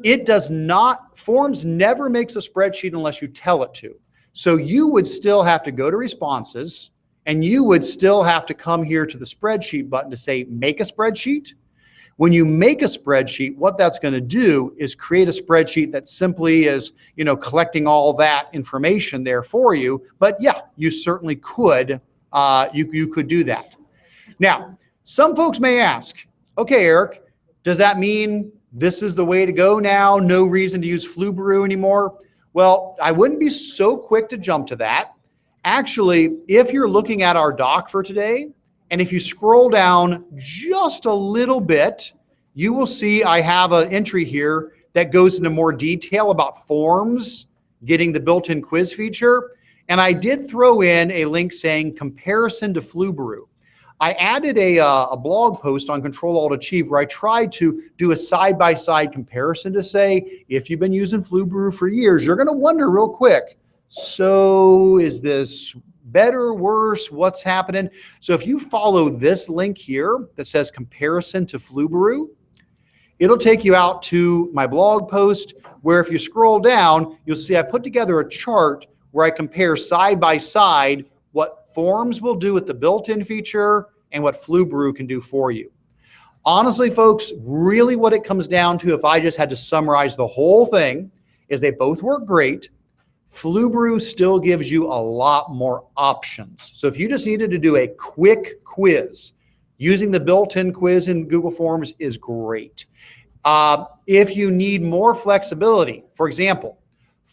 it does not, Forms never makes a spreadsheet unless you tell it to. So you would still have to go to responses and you would still have to come here to the spreadsheet button to say, make a spreadsheet. When you make a spreadsheet, what that's going to do is create a spreadsheet that simply is, collecting all that information there for you. But yeah, you certainly could, you could do that. Now, some folks may ask, okay, Eric, does that mean this is the way to go now? No reason to use FluBrew anymore? Well, I wouldn't be so quick to jump to that. Actually, if you're looking at our doc for today, and if you scroll down just a little bit, you will see I have an entry here that goes into more detail about forms, getting the built-in quiz feature. And I did throw in a link saying comparison to Flubaroo. I added a blog post on Control-Alt-Achieve where I tried to do a side-by-side comparison to say, if you've been using Flubaroo for years, you're going to wonder real quick, so is this better, worse, what's happening? So if you follow this link here that says comparison to Flubaroo, it'll take you out to my blog post where if you scroll down, you'll see I put together a chart where I compare side by side what Forms will do with the built-in feature and what Flubaroo can do for you. Honestly, folks, really what it comes down to, if I just had to summarize the whole thing, is they both work great. Flubaroo still gives you a lot more options. So if you just needed to do a quick quiz, using the built-in quiz in Google Forms is great. If you need more flexibility, for example,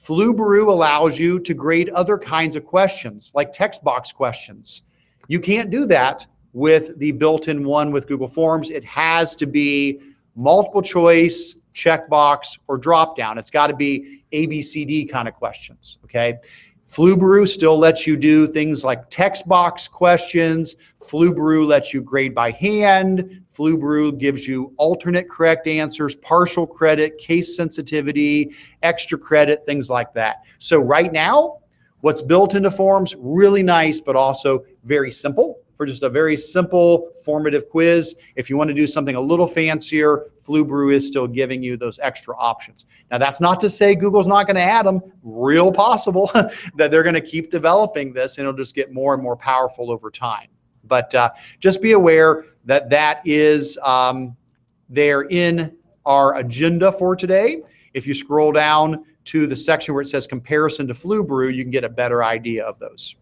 Flubaroo allows you to grade other kinds of questions, like text box questions. You can't do that with the built-in one with Google Forms. It has to be multiple choice, checkbox, or drop down. It's got to be A, B, C, D kind of questions, okay? Flubaroo still lets you do things like text box questions. Flubaroo lets you grade by hand. Flubaroo gives you alternate correct answers, partial credit, case sensitivity, extra credit, things like that. So right now, what's built into Forms, really nice, but also very simple for just a very simple formative quiz. If you want to do something a little fancier, Flubaroo is still giving you those extra options. Now, that's not to say Google's not going to add them. Real possible that they're going to keep developing this and it'll just get more and more powerful over time. But just be aware that that is there in our agenda for today. If you scroll down to the section where it says comparison to Flubaroo, you can get a better idea of those.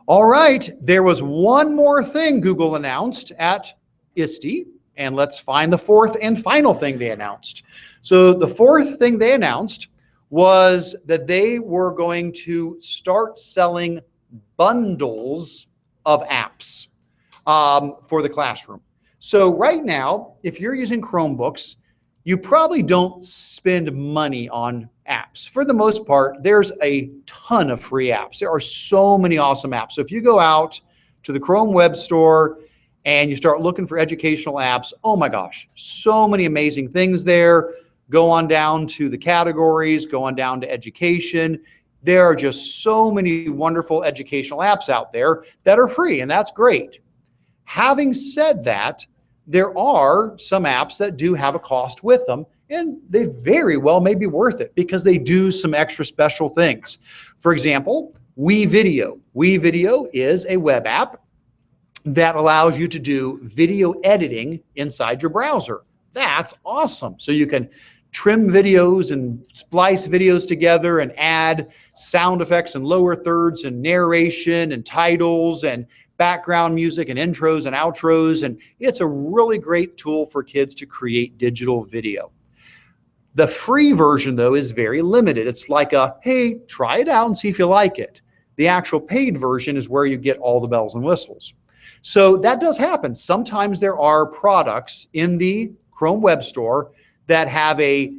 All right, there was one more thing Google announced at ISTE, and let's find the fourth and final thing they announced. So the fourth thing they announced was that they were going to start selling bundles of apps for the classroom. So right now, if you're using Chromebooks, you probably don't spend money on apps. For the most part, there's a ton of free apps. There are so many awesome apps. So if you go out to the Chrome Web Store and you start looking for educational apps, oh my gosh, so many amazing things there. Go on down to the categories, go on down to education. There are just so many wonderful educational apps out there that are free, and that's great. Having said that, there are some apps that do have a cost with them, and they very well may be worth it because they do some extra special things. For example, WeVideo. WeVideo is a web app that allows you to do video editing inside your browser. That's awesome. So you can trim videos and splice videos together and add sound effects and lower thirds and narration and titles and background music and intros and outros. And it's a really great tool for kids to create digital video. The free version, though, is very limited. It's like a, hey, try it out and see if you like it. The actual paid version is where you get all the bells and whistles. So that does happen. Sometimes there are products in the Chrome Web Store that have a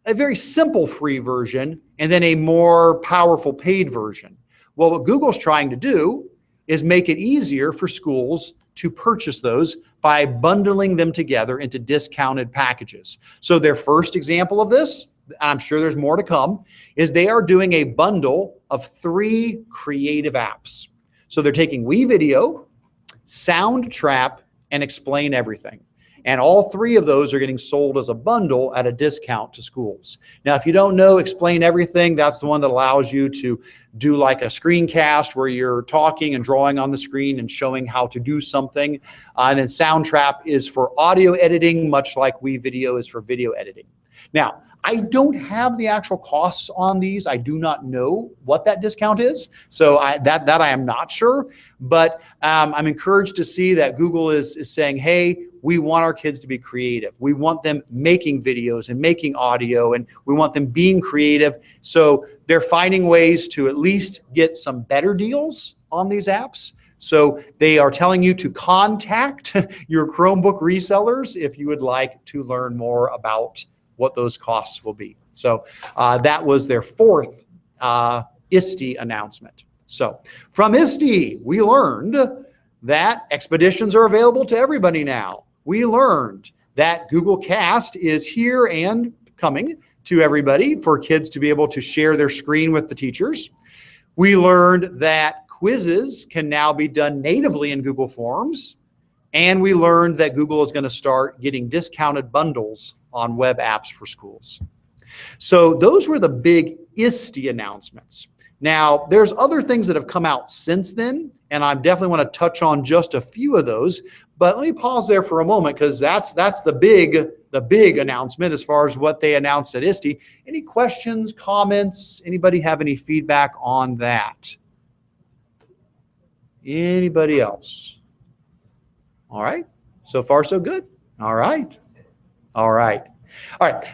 very simple free version and then a more powerful paid version. Well, what Google's trying to do is make it easier for schools to purchase those by bundling them together into discounted packages. So their first example of this, and I'm sure there's more to come, is they are doing a bundle of 3 creative apps. So they're taking WeVideo, Soundtrap, and Explain Everything. And all 3 of those are getting sold as a bundle at a discount to schools. Now, if you don't know Explain Everything, that's the one that allows you to do like a screencast where you're talking and drawing on the screen and showing how to do something. And then Soundtrap is for audio editing, much like WeVideo is for video editing. Now, I don't have the actual costs on these. I do not know what that discount is. So that I am not sure. But I'm encouraged to see that Google is saying, hey, we want our kids to be creative. We want them making videos and making audio, and we want them being creative. So they're finding ways to at least get some better deals on these apps. So they are telling you to contact your Chromebook resellers if you would like to learn more about what those costs will be. So that was their fourth ISTE announcement. So from ISTE, we learned that expeditions are available to everybody now. We learned that Google Cast is here and coming to everybody for kids to be able to share their screen with the teachers. We learned that quizzes can now be done natively in Google Forms. And we learned that Google is going to start getting discounted bundles on web apps for schools. So those were the big ISTE announcements. Now, there's other things that have come out since then, and I definitely want to touch on just a few of those. But let me pause there for a moment, because that's the big announcement as far as what they announced at ISTE. Any questions, comments? Anybody have any feedback on that? Anybody else? All right. So far, so good. All right. All right. All right.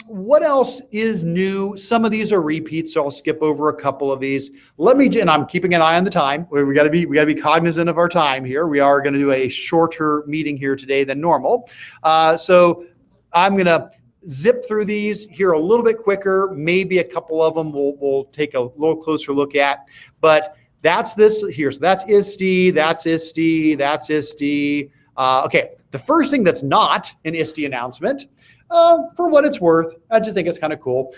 What else is new? Some of these are repeats, so I'll skip over a couple of these. And I'm keeping an eye on the time. We got to be cognizant of our time here. We are going to do a shorter meeting here today than normal. So I'm going to zip through these here a little bit quicker. Maybe a couple of them we'll take a little closer look at, but that's this here. So that's ISTE, that's ISTE, that's ISTE. Okay, the first thing that's not an ISTE announcement, for what it's worth, I just think it's kind of cool.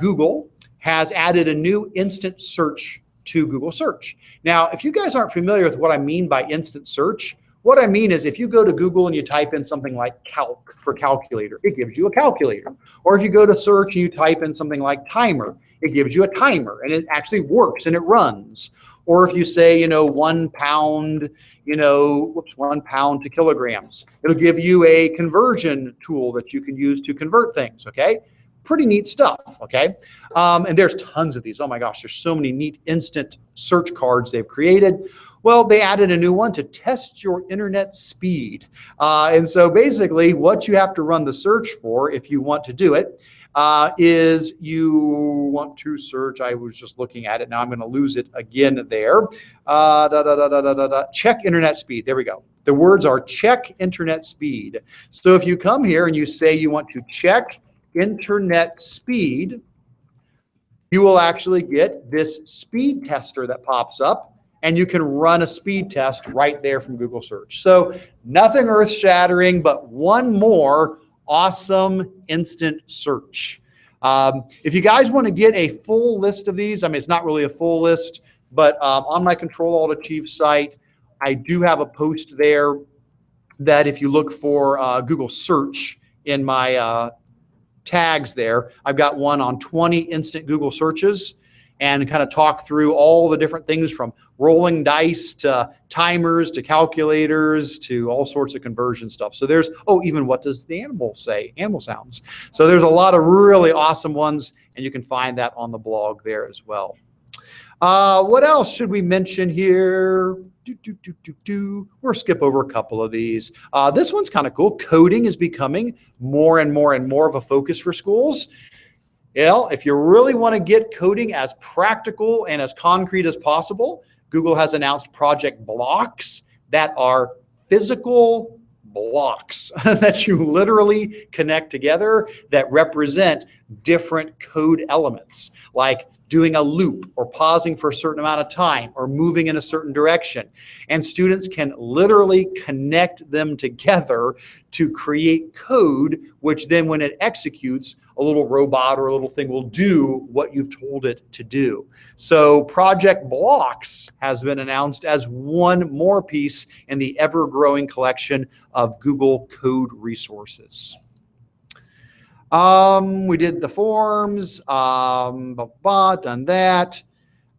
Google has added a new instant search to Google Search. Now, if you guys aren't familiar with what I mean by instant search, what I mean is if you go to Google and you type in something like calc for calculator, it gives you a calculator. Or if you go to search and you type in something like timer, it gives you a timer, and it actually works and it runs. Or if you say, 1 pound, 1 pound to kilograms, it'll give you a conversion tool that you can use to convert things, okay? Pretty neat stuff, okay? And there's tons of these. Oh my gosh, there's so many neat instant search cards they've created. Well, they added a new one to test your internet speed. And so basically what you have to run the search for if you want to do it is you want to search. I was just looking at it. Now I'm going to lose it again there. Check internet speed. There we go. The words are check internet speed. So if you come here and you say you want to check internet speed, you will actually get this speed tester that pops up, and you can run a speed test right there from Google Search. So nothing earth-shattering, but one more awesome instant search. If you guys want to get a full list of these, I mean, it's not really a full list, but on my Control-Alt-Achieve site, I do have a post there that if you look for Google Search in my tags there, I've got one on 20 instant Google searches, and kind of talk through all the different things from rolling dice to timers to calculators to all sorts of conversion stuff. So there's, even what does the animal say? Animal sounds. So there's a lot of really awesome ones, and you can find that on the blog there as well. What else should we mention here? We'll skip over a couple of these. This one's kind of cool. Coding is becoming more and more and more of a focus for schools. Well, if you really want to get coding as practical and as concrete as possible, Google has announced project blocks that are physical blocks that you literally connect together that represent different code elements, like doing a loop or pausing for a certain amount of time or moving in a certain direction. And students can literally connect them together to create code, which then when it executes, a little robot or a little thing will do what you've told it to do. So Project Blocks has been announced as one more piece in the ever-growing collection of Google Code resources. We did the forms, done that.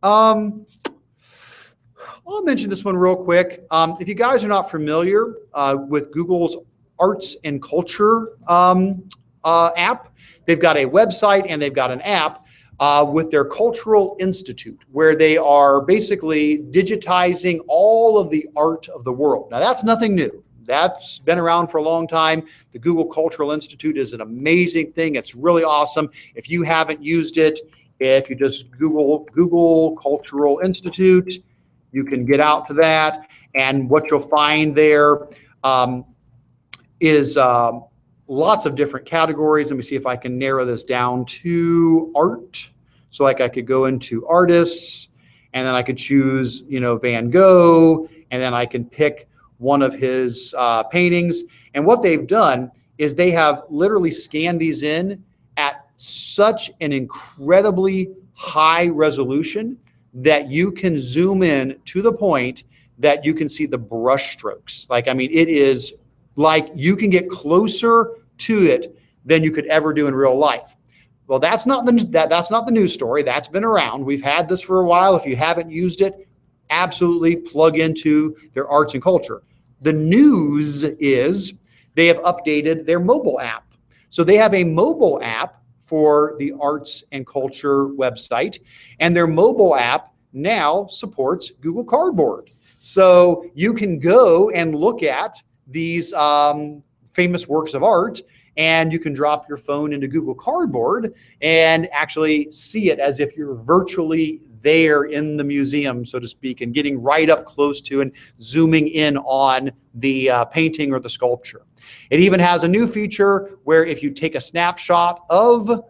I'll mention this one real quick. If you guys are not familiar with Google's Arts and Culture app, they've got a website and they've got an app with their Cultural Institute, where they are basically digitizing all of the art of the world. Now, that's nothing new. That's been around for a long time. The Google Cultural Institute is an amazing thing. It's really awesome. If you haven't used it, if you just Google Cultural Institute, You can get out to that, and what you'll find there is lots of different categories. Let me see if I can narrow this down to art. So like I could go into artists, and then I could choose, Van Gogh, and then I can pick one of his paintings. And what they've done is they have literally scanned these in at such an incredibly high resolution that you can zoom in to the point that you can see the brush strokes. It is like you can get closer to it than you could ever do in real life. Well, that's not the news story. That's been around. We've had this for a while. If you haven't used it, absolutely plug into their arts and culture. The news is they have updated their mobile app. So they have a mobile app for the arts and culture website, and their mobile app now supports Google Cardboard. So you can go and look at these famous works of art, and you can drop your phone into Google Cardboard and actually see it as if you're virtually there in the museum, so to speak, and getting right up close to and zooming in on the painting or the sculpture. It even has a new feature where if you take a snapshot of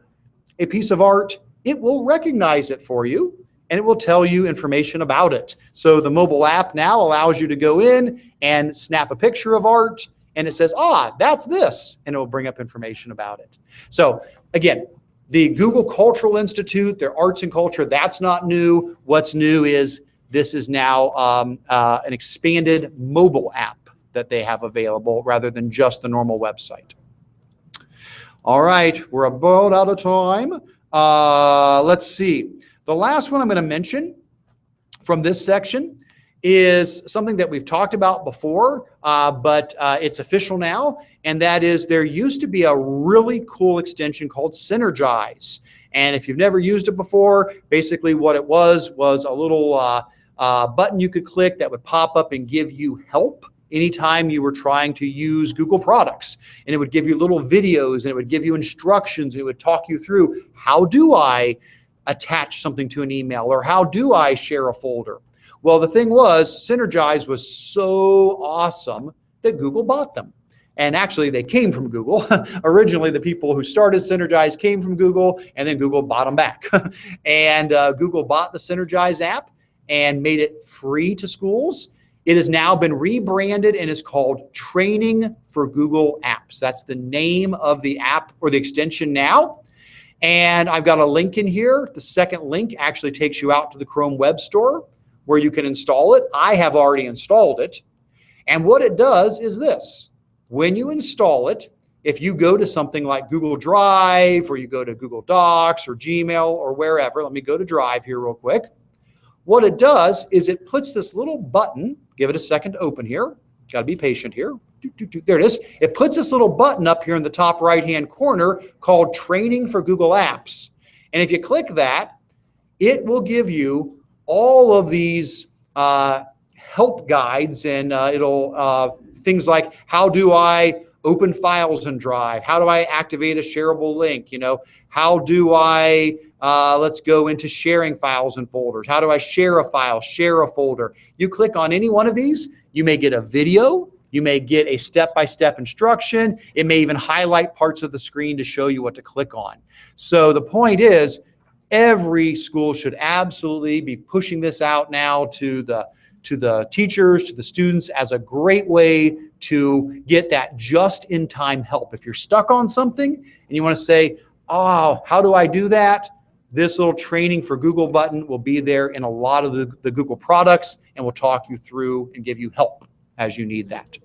a piece of art, it will recognize it for you, and it will tell you information about it. So the mobile app now allows you to go in and snap a picture of art, and it says, that's this, and it will bring up information about it. So again, the Google Cultural Institute, their arts and culture, that's not new. What's new is this is now an expanded mobile app that they have available rather than just the normal website. All right, we're about out of time. Let's see. The last one I'm going to mention from this section is something that we've talked about before, but it's official now, and that is there used to be a really cool extension called Synergize. And if you've never used it before, basically what it was a little button you could click that would pop up and give you help anytime you were trying to use Google products. And it would give you little videos, and it would give you instructions, and it would talk you through, how do I attach something to an email, or how do I share a folder? Well, the thing was, Synergize was so awesome that Google bought them. And actually, they came from Google. Originally, the people who started Synergize came from Google, and then Google bought them back. And Google bought the Synergize app and made it free to schools. It has now been rebranded and is called Training for Google Apps. That's the name of the app or the extension now. And I've got a link in here. The second link actually takes you out to the Chrome Web Store where you can install it. I have already installed it. And what it does is this. When you install it, if you go to something like Google Drive, or you go to Google Docs or Gmail or wherever, let me go to Drive here real quick. What it does is it puts this little button, give it a second to open here. Got to be patient here. There it is. It puts this little button up here in the top right-hand corner called Training for Google Apps. And if you click that, it will give you all of these help guides, and it'll things like, how do I open files in Drive? How do I activate a shareable link? How do I, let's go into sharing files and folders. How do I share a file, share a folder? You click on any one of these, you may get a video, you may get a step-by-step instruction. It may even highlight parts of the screen to show you what to click on. So the point is, every school should absolutely be pushing this out now to the teachers, to the students, as a great way to get that just-in-time help. If you're stuck on something and you want to say, how do I do that? This little Training for Google button will be there in a lot of the Google products, and will talk you through and give you help as you need that.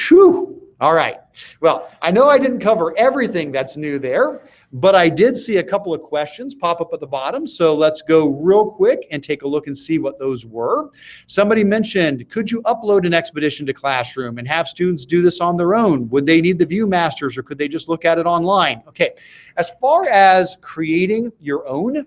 Whew. All right. Well, I know I didn't cover everything that's new there, but I did see a couple of questions pop up at the bottom. So let's go real quick and take a look and see what those were. Somebody mentioned, could you upload an expedition to Classroom and have students do this on their own? Would they need the ViewMasters, or could they just look at it online? Okay. As far as creating your own,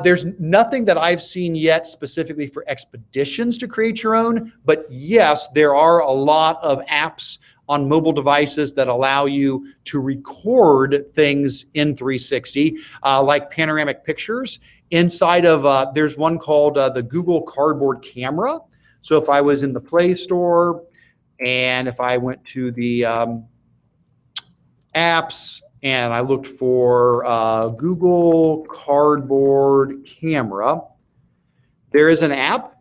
there's nothing that I've seen yet specifically for expeditions to create your own, but yes, there are a lot of apps on mobile devices that allow you to record things in 360, like panoramic pictures. Inside of, there's one called the Google Cardboard Camera. So if I was in the Play Store and if I went to the apps and I looked for Google Cardboard Camera, there is an app,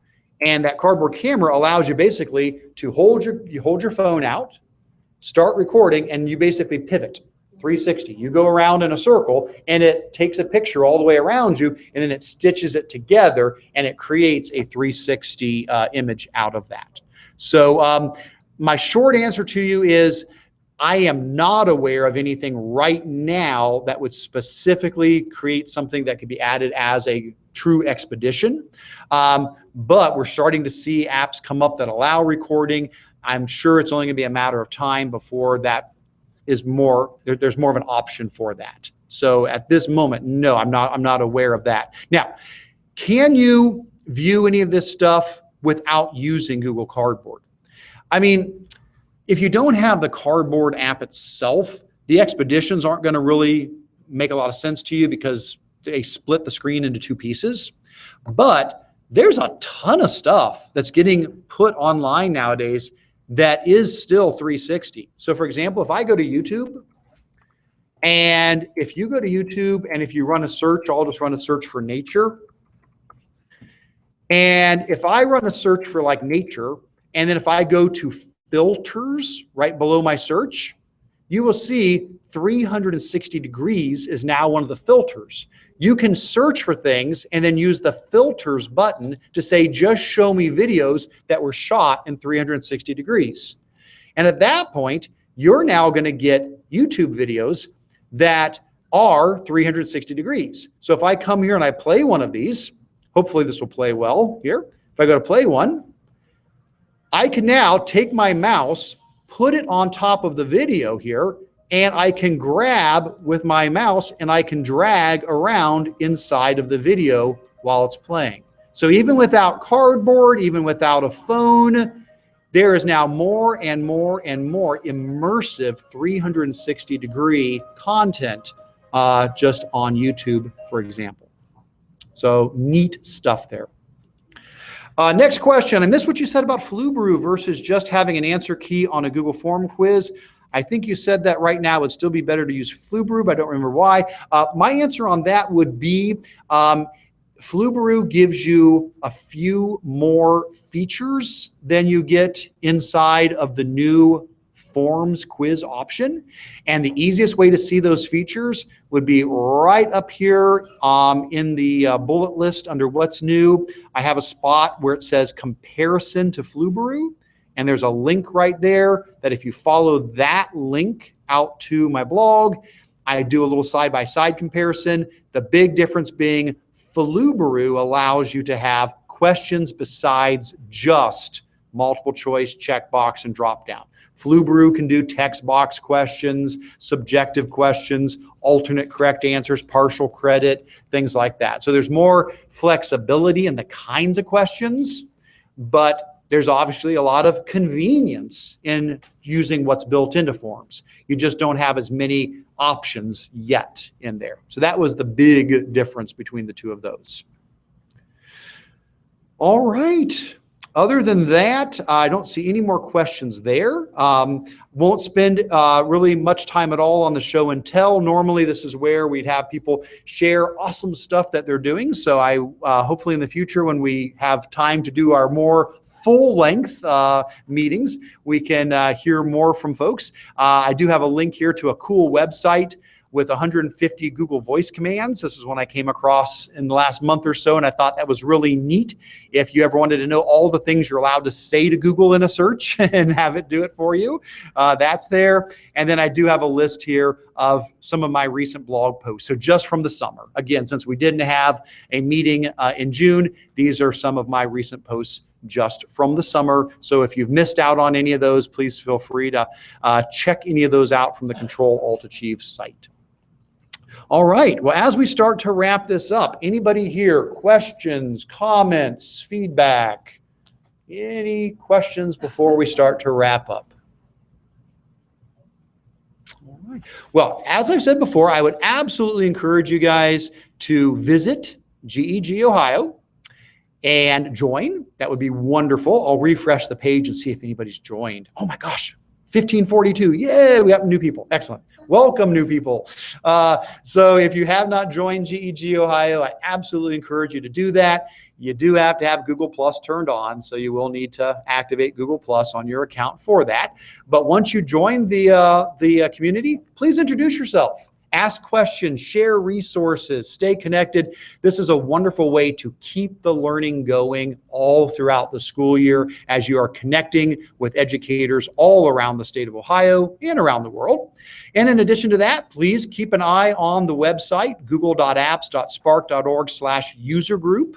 and that cardboard camera allows you basically to hold your phone out, start recording, and you basically pivot 360. You go around in a circle and it takes a picture all the way around you, and then it stitches it together and it creates a 360 image out of that. So my short answer to you is I am not aware of anything right now that would specifically create something that could be added as a true expedition. But we're starting to see apps come up that allow recording. I'm sure it's only going to be a matter of time before that is more, there's more of an option for that. So at this moment, no, I'm not aware of that. Now, can you view any of this stuff without using Google Cardboard? I mean, if you don't have the Cardboard app itself, the expeditions aren't going to really make a lot of sense to you because they split the screen into two pieces. But there's a ton of stuff that's getting put online nowadays that is still 360. So for example, if I go to YouTube, and if you go to YouTube and if you run a search, I'll just run a search for nature. And if I run a search for like nature, and then if I go to filters right below my search, you will see 360 degrees is now one of the filters. You can search for things and then use the filters button to say, just show me videos that were shot in 360 degrees. And at that point, you're now going to get YouTube videos that are 360 degrees. So if I come here and I play one of these, hopefully this will play well here. If I go to play one, I can now take my mouse, put it on top of the video here, and I can grab with my mouse and I can drag around inside of the video while it's playing. So even without Cardboard, even without a phone, there is now more and more and more immersive 360 degree content just on YouTube, for example. So neat stuff there. Next question. I missed what you said about Flubru versus just having an answer key on a Google form quiz. I think you said that right now it would still be better to use Flubru, but I don't remember why. My answer on that would be Flubru gives you a few more features than you get inside of the new Forms quiz option. And the easiest way to see those features would be right up here in the bullet list under what's new. I have a spot where it says comparison to Flubru. And there's a link right there that if you follow that link out to my blog, I do a little side-by-side comparison. The big difference being Flubru allows you to have questions besides just multiple choice, checkbox, and drop down. Flubru can do text box questions, subjective questions, alternate correct answers, partial credit, things like that. So there's more flexibility in the kinds of questions, but there's obviously a lot of convenience in using what's built into Forms. You just don't have as many options yet in there. So that was the big difference between the two of those. All right. Other than that, I don't see any more questions there. Won't spend really much time at all on the show and tell. Normally, this is where we'd have people share awesome stuff that they're doing. So I hopefully in the future, when we have time to do our more full-length meetings, we can hear more from folks. I do have a link here to a cool website with 150 Google Voice commands. This is one I came across in the last month or so, and I thought that was really neat. If you ever wanted to know all the things you're allowed to say to Google in a search and have it do it for you, that's there. And then I do have a list here of some of my recent blog posts. So just from the summer. Again, since we didn't have a meeting in June, these are some of my recent posts just from the summer. So if you've missed out on any of those, please feel free to check any of those out from the Control-Alt-Achieve site. All right. Well, as we start to wrap this up, anybody here, questions, comments, feedback? Any questions before we start to wrap up? Well, as I've said before, I would absolutely encourage you guys to visit GEG Ohio and join. That would be wonderful. I'll refresh the page and see if anybody's joined. Oh my gosh, 1542. Yeah, we got new people. Excellent. Welcome, new people. So if you have not joined GEG Ohio, I absolutely encourage you to do that. You do have to have Google Plus turned on, so you will need to activate Google Plus on your account for that. But once you join the community, please introduce yourself. Ask questions, share resources, stay connected. This is a wonderful way to keep the learning going all throughout the school year as you are connecting with educators all around the state of Ohio and around the world. And in addition to that, please keep an eye on the website, google.apps.spark.org/user group.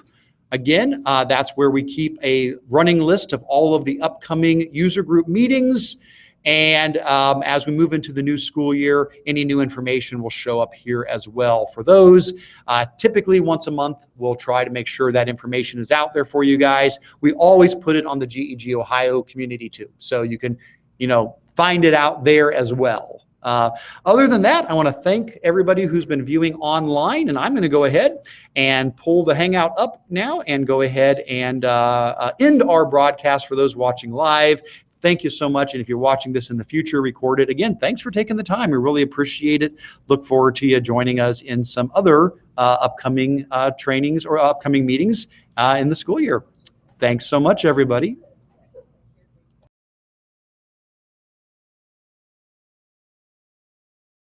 Again, that's where we keep a running list of all of the upcoming user group meetings. And as we move into the new school year, any new information will show up here as well. For those, typically once a month, we'll try to make sure that information is out there for you guys. We always put it on the GEG Ohio community too. So you can, find it out there as well. Other than that, I want to thank everybody who's been viewing online, and I'm going to go ahead and pull the Hangout up now and go ahead and end our broadcast for those watching live. Thank you so much. And if you're watching this in the future, recorded, again, thanks for taking the time. We really appreciate it. Look forward to you joining us in some other upcoming trainings or upcoming meetings in the school year. Thanks so much, everybody.